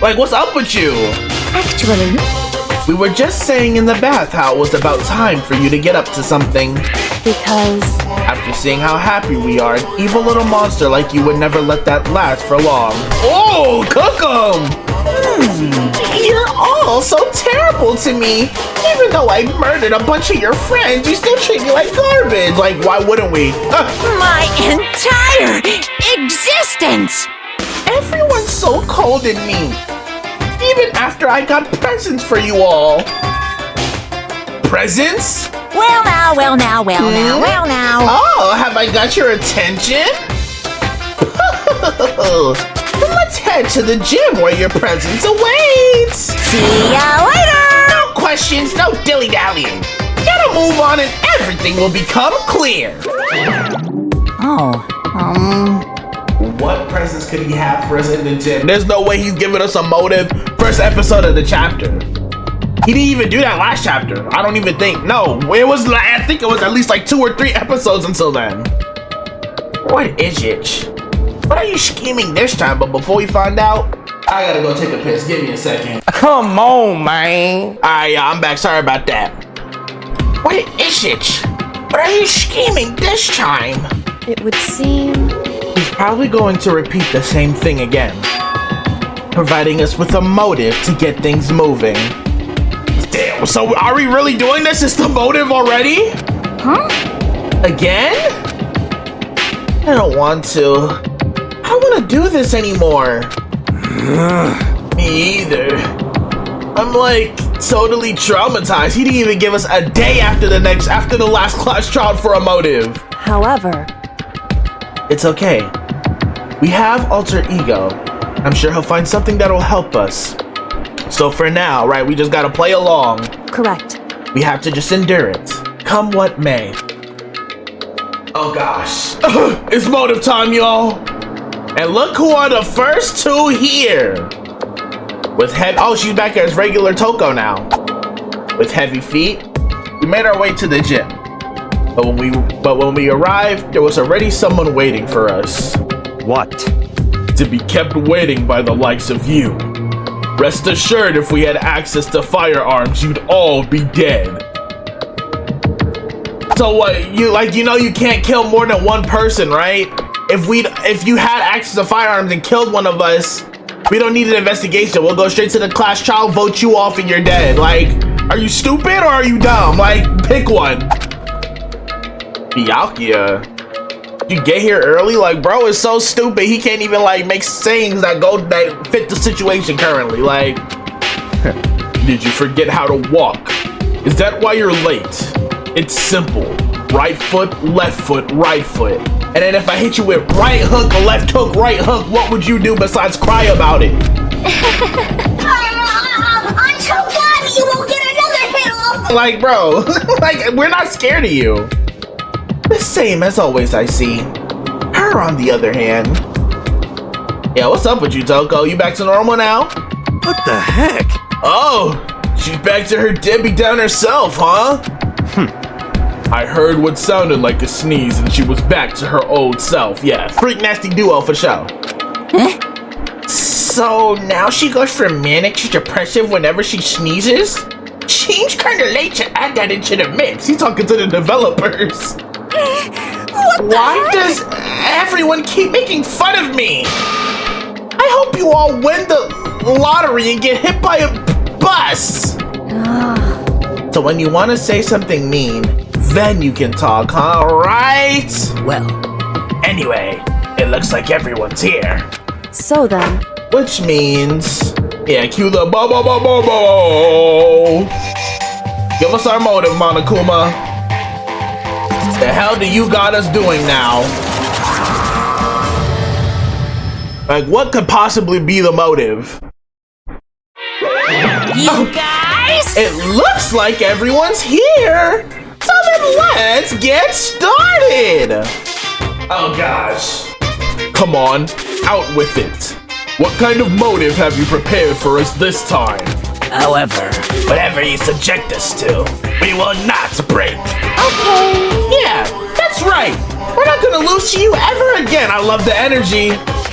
Like, what's up with you? Actually, We were just saying in the bath how it was about time for you to get up to something. Because After seeing how happy we are, an evil little monster like you would never let that last for long. Oh, cook 'em! You're all so terrible to me. Even though I murdered a bunch of your friends, you still treat me like garbage. Like, why wouldn't we? My entire existence! Everyone's so cold and mean. Even after I got presents for you all. Presents? Well now, well now, well now, well now. Oh, have I got your attention? Let's head to the gym where your presence awaits. See ya later! No questions, no dilly-dallying. Gotta move on and everything will become clear. What presents could he have for us in the gym? There's no way he's giving us a motive. First episode of the chapter. He didn't even do that last chapter. I don't even think. No, it was. I think it was at least like 2 or 3 episodes until then. What is it? What are you scheming this time? But before we find out, I gotta go take a piss. Give me a second. come on, man. Alright, yeah, I'm back. Sorry about that. What is it? What are you scheming this time? it would seem He's probably going to repeat the same thing again, providing us with a motive to get things moving. Damn, so are we really doing this? Is the motive already? huh? Again? I don't want to. I don't want to do this anymore. Me either. I'm like totally traumatized. He didn't even give us a day after the last class trial for a motive. however, It's okay. We have alter ego. I'm sure he'll find something that'll help us. So for now, right, we just gotta play along. correct. We have to just endure it, come what may. Oh gosh. It's motive time, y'all. And look who are the first 2 here. With she's back as regular Toko now. With heavy feet, we made our way to the gym. But when we arrived, there was already someone waiting for us. What? To be kept waiting by the likes of you. Rest assured, if we had access to firearms, you'd all be dead. So what, you can't kill more than one person, right? If you had access to firearms and killed one of us, we don't need an investigation. We'll go straight to the class trial, vote you off, and you're dead. Like, are you stupid or are you dumb? Like, pick one. Byakuya, you get here early? Like, bro is so stupid. He can't even like make sayings that fit the situation currently. Like, did you forget how to walk? Is that why you're late? It's simple. Right foot, left foot, right foot. And then if I hit you with right hook, left hook, right hook, what would you do besides cry about it? I'm so glad you won't get another hit off. Like, bro, like, we're not scared of you. The same as always, I see. Her, on the other hand. Yeah, what's up with you, Toko? You back to normal now? What the heck? Oh, she's back to her Debbie Downer self, huh? I heard what sounded like a sneeze and she was back to her old self. Yeah, freak nasty duo for sure. So now she goes from manic to depressive whenever she sneezes? Seems kinda late to add that into the mix. He's talking to the developers. Why does everyone keep making fun of me? I hope you all win the lottery and get hit by a bus. So when you want to say something mean, then you can talk, huh? Right? Well, Anyway, it looks like everyone's here. So then, Which means, yeah, cue the bo. Give us our motive, Monokuma. The hell do you got us doing now? Like, what could possibly be the motive? You guys? It looks like everyone's here. So then let's get started. Oh gosh. Come on, out with it. What kind of motive have you prepared for us this time? However, Whatever you subject us to, we will not break. Okay. Yeah, that's right. We're not gonna lose to you ever again. I love the energy.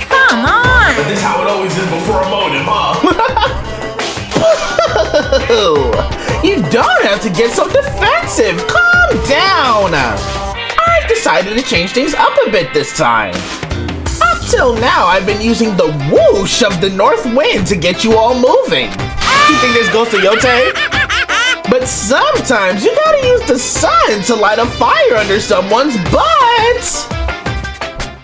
Come on! This is how it always is before a motive, huh? You don't have to get so defensive. Calm down. I've decided to change things up a bit this time. Up till now, I've been using the whoosh of the north wind to get you all moving. You think this goes to Yote? But sometimes you gotta use the sun to light a fire under someone's butt.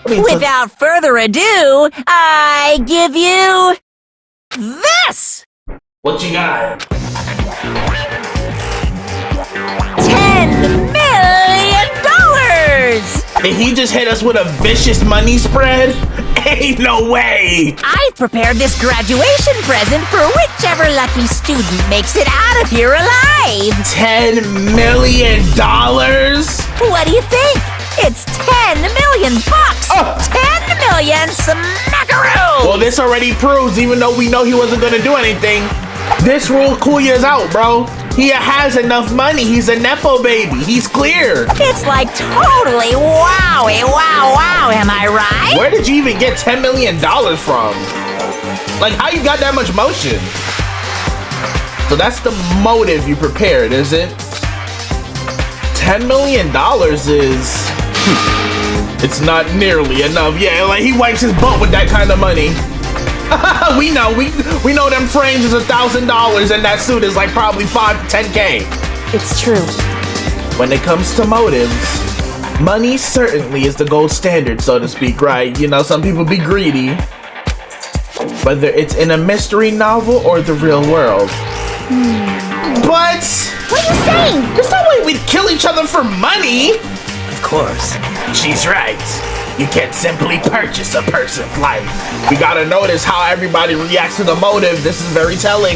Without further ado, I give you this! What you got? $10 million! Did he just hit us with a vicious money spread? Ain't no way! I've prepared this graduation present for whichever lucky student makes it out of here alive! $10 million? What do you think? It's 10 million bucks! 10 million smackaroos! Well, this already proves, even though we know he wasn't gonna do anything, this rule cool years out, bro. He has enough money. He's a Nepo baby. He's clear. It's like totally wowie, wow, am I right? Where did you even get $10 million from? Like, how you got that much motion? So that's the motive you prepared, is it? $10 million is... it's not nearly enough. Yeah, like he wipes his butt with that kind of money. we know them frames is $1,000 and that suit is like probably 5 to 10K. it's true. When it comes to motives, money certainly is the gold standard, so to speak, right? You know, some people be greedy. Whether it's in a mystery novel or the real world. But What are you saying? there's no way we'd kill each other for money. of course. She's right. You can't simply purchase a person's life. We gotta notice how everybody reacts to the motive. This is very telling.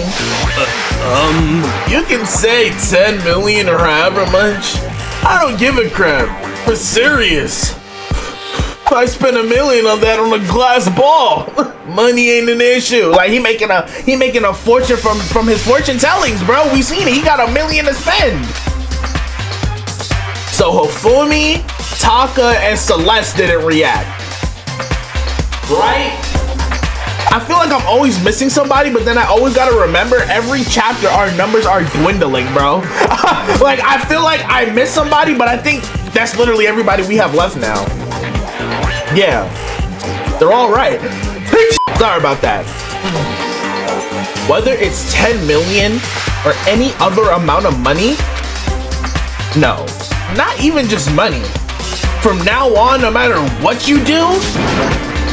You can say 10 million or however much. I don't give a crap. But serious. I spent $1 million on that on a glass ball. Money ain't an issue. Like he making a fortune from his fortune tellings, bro. We seen it. He got $1 million to spend. So Hofumi, Taka, and Celeste didn't react. Right? I feel like I'm always missing somebody, but then I always gotta remember every chapter our numbers are dwindling, bro. Like I feel like I missed somebody, but I think that's literally everybody we have left now. Yeah. They're all right. Sorry about that. Whether it's 10 million or any other amount of money, no. Not even just money. From now on, no matter what you do,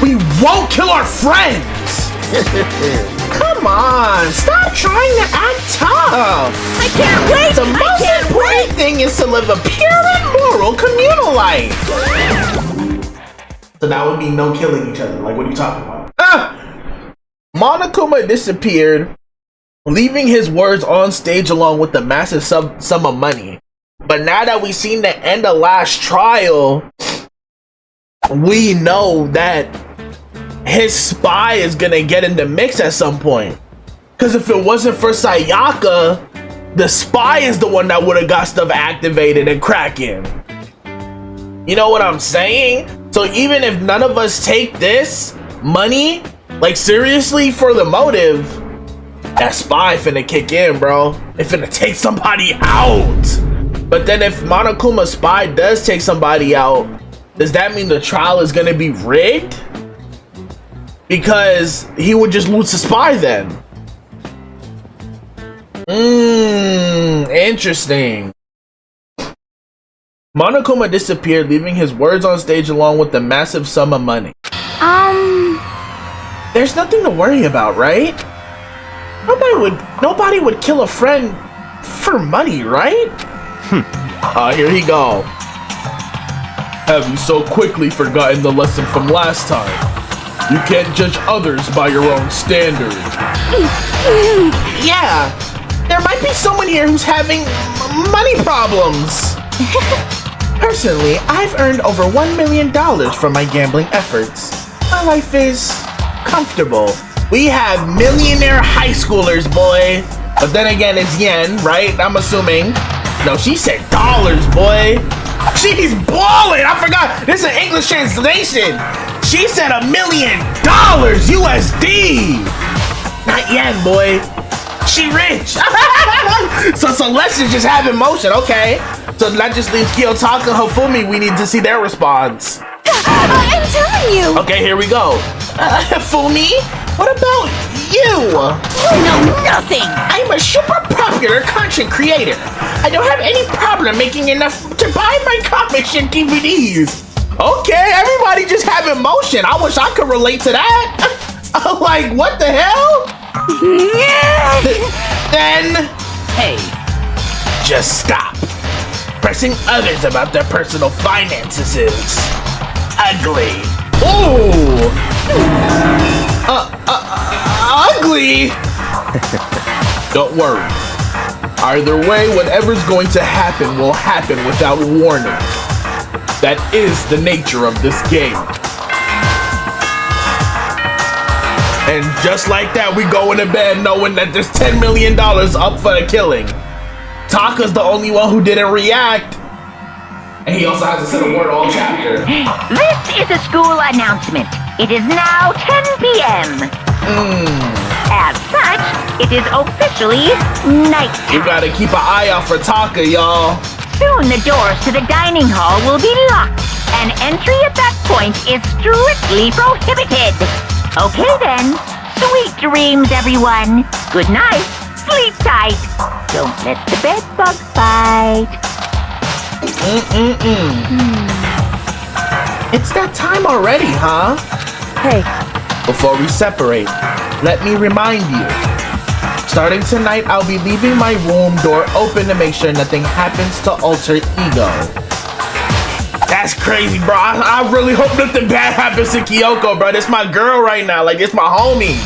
we won't kill our friends. Come on, stop trying to act tough. I can't wait! The most important thing is to live a pure and moral communal life. So that would be no killing each other. Like, what are you talking about? Monokuma disappeared, leaving his words on stage along with the massive sum of money. But now that we've seen the end of last trial, we know that his spy is gonna get in the mix at some point. Because if it wasn't for Sayaka, the spy is the one that would have got stuff activated and cracking. You know what I'm saying? So even if none of us take this money, like seriously for the motive, that spy finna kick in, bro. It finna take somebody out. But then if Monokuma's spy does take somebody out, does that mean the trial is gonna be rigged? Because he would just lose the spy then. Interesting. Monokuma disappeared, leaving his words on stage along with the massive sum of money. There's nothing to worry about, right? Nobody would kill a friend for money, right? Here he go. Have you so quickly forgotten the lesson from last time? You can't judge others by your own standard. Yeah, there might be someone here who's having money problems. Personally, I've earned over $1 million from my gambling efforts. My life is comfortable. We have millionaire high schoolers, boy. But then again, it's yen, right? I'm assuming. No, she said dollars, boy. She's balling. I forgot. This is an English translation. She said $1 million USD. Not yen, boy. She rich. So Celeste is just having motion. Okay. So that just leaves Kiyotaka and Hofumi. We need to see their response. I'm telling you! Okay, here we go. Fumi, what about you? You know nothing! I'm a super popular content creator. I don't have any problem making enough to buy my comics and DVDs. Okay, everybody just have emotion. I wish I could relate to that. I'm like, what the hell? Then, Hey, just stop. Pressing others about their personal finances is ugly. Ooh! Ugly? Don't worry. Either way, whatever's going to happen will happen without warning. That is the nature of this game. And just like that, we go into bed knowing that there's $10 million up for the killing. Taka's the only one who didn't react. And he also has to say a word all chapter. This is a school announcement. It is now 10 p.m. As such, it is officially night. We gotta keep an eye out for Taka, y'all. Soon the doors to the dining hall will be locked, and entry at that point is strictly prohibited. Okay then, sweet dreams, everyone. Good night, sleep tight. Don't let the bed bug bite. It's that time already, huh? Hey, Before we separate, let me remind you. Starting tonight, I'll be leaving my room door open to make sure nothing happens to Alter Ego. That's crazy, bro. I really hope nothing bad happens to Kyoko, bro. It's my girl right now. Like, it's my homie.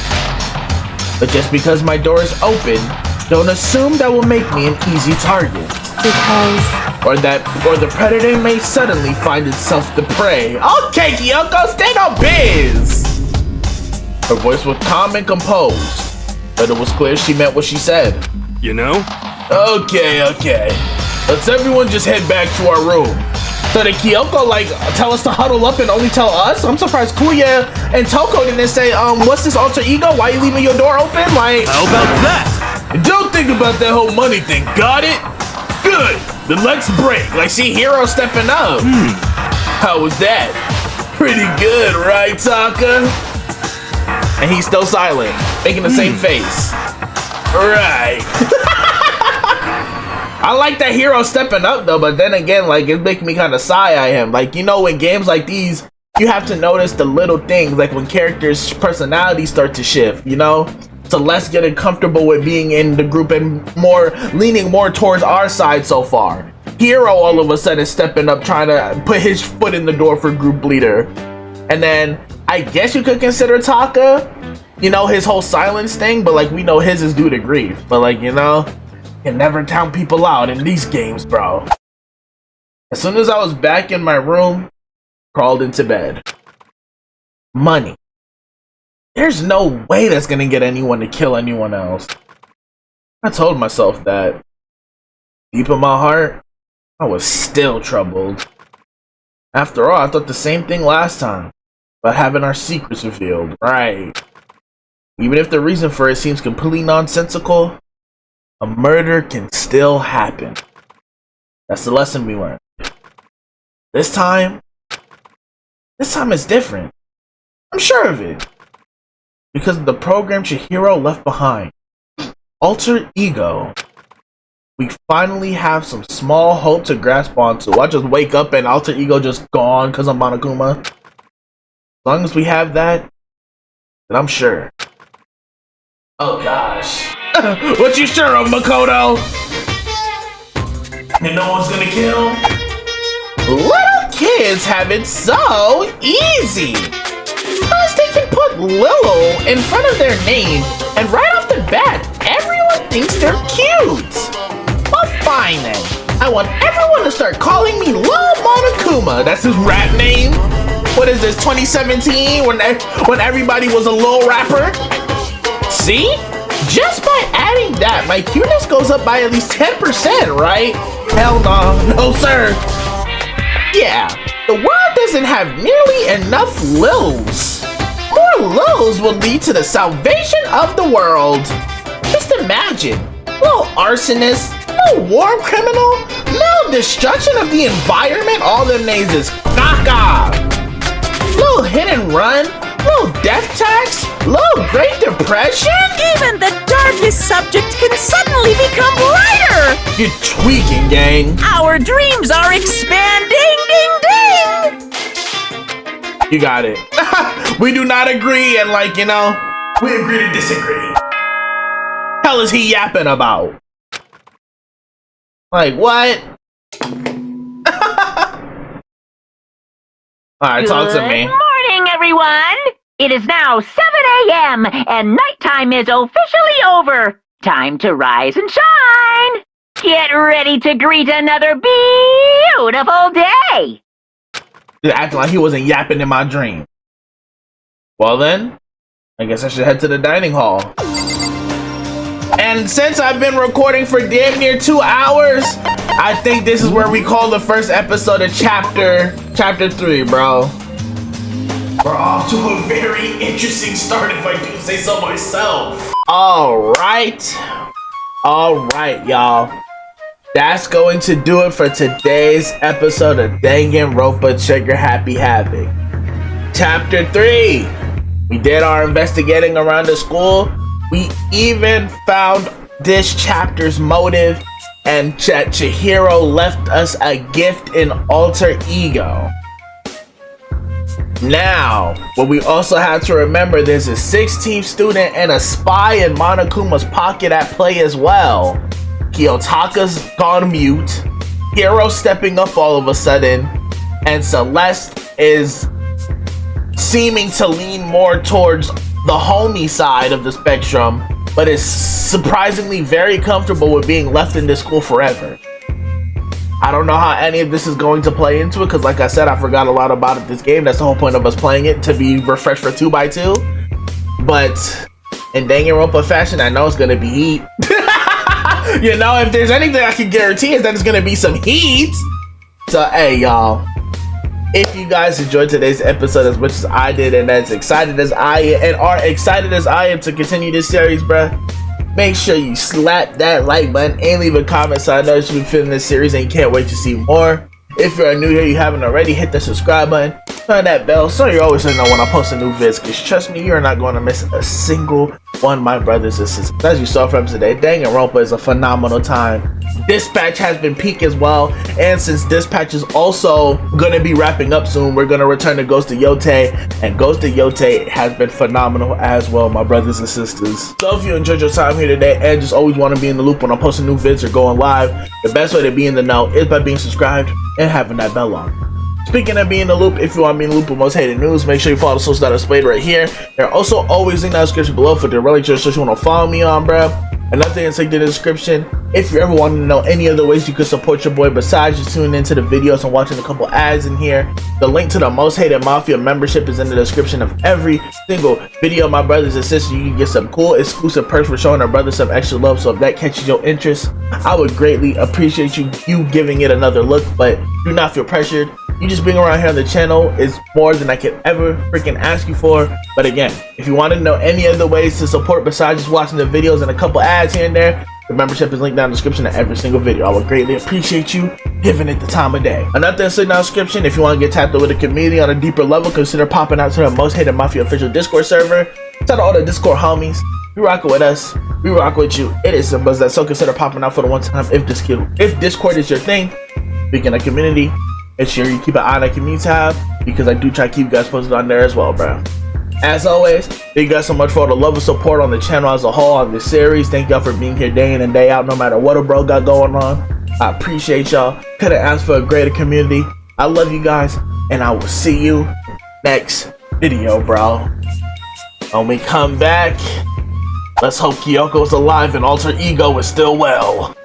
But just because my door is open, don't assume that will make me an easy target. because Or the predator may suddenly find itself the prey. Okay, Kyoko, stay on biz! Her voice was calm and composed, but it was clear she meant what she said. You know? Okay. Let's everyone just head back to our room. So did Kyoko, like, tell us to huddle up and only tell us? I'm surprised Kuya and Toko didn't say, what's this alter ego? Why are you leaving your door open? Like, How about that? don't think about that whole money thing, got it? Good, then let's break. Like, see, Hero stepping up. How was that? Pretty good, right, Taka? And he's still silent, making the same face. Right. I like that Hero stepping up though, but then again, like, it's making me kind of sigh at him. Like, you know, in games like these, you have to notice the little things, like when characters' personalities start to shift, you know? So less getting comfortable with being in the group and more leaning more towards our side so far. Hero all of a sudden stepping up, trying to put his foot in the door for group leader. And then I guess you could consider Taka, you know, his whole silence thing, but like we know his is due to grief. But like, you know, you can never count people out in these games, bro. As soon as I was back in my room, crawled into bed. Money. There's no way that's gonna get anyone to kill anyone else. I told myself that. Deep in my heart, I was still troubled. After all, I thought the same thing last time, about having our secrets revealed, right? Even if the reason for it seems completely nonsensical, a murder can still happen. That's the lesson we learned. This time it's different. I'm sure of it. Because of the program Chihiro left behind. Alter Ego. we finally have some small hope to grasp onto. I just wake up and alter ego just gone because I'm Monokuma. As long as we have that, then I'm sure. Oh gosh. What you sure of, Makoto? And no one's gonna kill? Little kids have it so easy. Because they can put Lilo in front of their name, and right off the bat, everyone thinks they're cute. Well, fine then. I want everyone to start calling me Lil Monokuma. That's his rap name. What is this, 2017, when everybody was a little rapper? See? Just by adding that, my cuteness goes up by at least 10%, right? Hell no. No, sir. Yeah, the world doesn't have nearly enough Lils. More Lils will lead to the salvation of the world. Just imagine, little arsonist, no war criminal, no destruction of the environment, all them names is caca. Little hit and run, little death tax, little Great Depression? Even the darkest subject can suddenly become lighter! You're tweaking, gang. Our dreams are expanding, ding ding! You got it. We do not agree, and like, you know, we agree to disagree. Hell is he yapping about? Like, what? Alright, talk to me. Good morning, everyone! It is now 7 a.m. and nighttime is officially over. Time to rise and shine! Get ready to greet another beautiful day! Acting like he wasn't yapping in my dream. Well then, I guess I should head to the dining hall. And since I've been recording for damn near 2 hours, I think this is where we call the first episode of chapter 3, bro. We're off to a very interesting start, if I do say so myself. Alright, y'all. That's going to do it for today's episode of Danganronpa Trigger Happy Havoc. Chapter 3. We did our investigating around the school. We even found this chapter's motive, and Chihiro left us a gift in alter ego. Now, what we also have to remember, there's a 16th student and a spy in Monokuma's pocket at play as well. Kiyotaka's gone mute, Hiro stepping up all of a sudden, and Celeste is seeming to lean more towards the homie side of the spectrum, but is surprisingly very comfortable with being left in this school forever. I don't know how any of this is going to play into it, because like I said, I forgot a lot about it this game. That's the whole point of us playing it, to be refreshed for 2x2. But in Danganronpa fashion, I know it's going to be heat. You know, if there's anything I can guarantee is that it's going to be some heat. So, hey, y'all. If you guys enjoyed today's episode as much as I did, and as excited as I am, and are excited as I am to continue this series, bruh, make sure you slap that like button and leave a comment so I know you've been feeling this series and you can't wait to see more. If you're new here, you haven't already, hit the subscribe button, turn that bell so you're always gonna know when I post a new vid, because trust me, you're not going to miss a single one, my brothers and sisters. As you saw from today, Danganronpa is a phenomenal time. Dispatch has been peak as well, and since Dispatch is also gonna be wrapping up soon, we're gonna return to Ghost of Yote, and Ghost of Yote has been phenomenal as well, my brothers and sisters. So if you enjoyed your time here today and just always want to be in the loop when I'm posting new vids or going live, the best way to be in the know is by being subscribed and having that bell on. Speaking of being in the loop, if you want to be in the loop with most hated news, make sure you follow the socials that are displayed right here. They're also always in the description below for the relic social you want to follow me on, bruh. Another thing is linked in the description. If you ever want to know any other ways you could support your boy besides just tuning into the videos and watching a couple ads in here, the link to the Most Hated Mafia membership is in the description of every single video, my brothers and sisters. You can get some cool exclusive perks for showing our brothers some extra love, so if that catches your interest, I would greatly appreciate you giving it another look, but do not feel pressured. You just being around here on the channel is more than I could ever freaking ask you for. But again, if you want to know any other ways to support besides just watching the videos and a couple ads here and there, the membership is linked down in the description of every single video. I would greatly appreciate you giving it the time of day. Another thing is linked down in the description. If you want to get tapped in with the community on a deeper level, consider popping out to the Most Hated Mafia official Discord server. Shout out to all the Discord homies. You rockin' with us, we rock with you. It is simple as that, so consider popping out for the one time if Discord is your thing. Speaking of community, make sure you keep an eye on that community tab, because I do try to keep you guys posted on there as well, bro. As always, thank you guys so much for all the love and support on the channel as a whole, on this series. Thank y'all for being here day in and day out, no matter what a bro got going on. I appreciate y'all. Couldn't ask for a greater community. I love you guys, and I will see you next video, bro. When we come back, let's hope Kyoko's alive and Alter Ego is still well.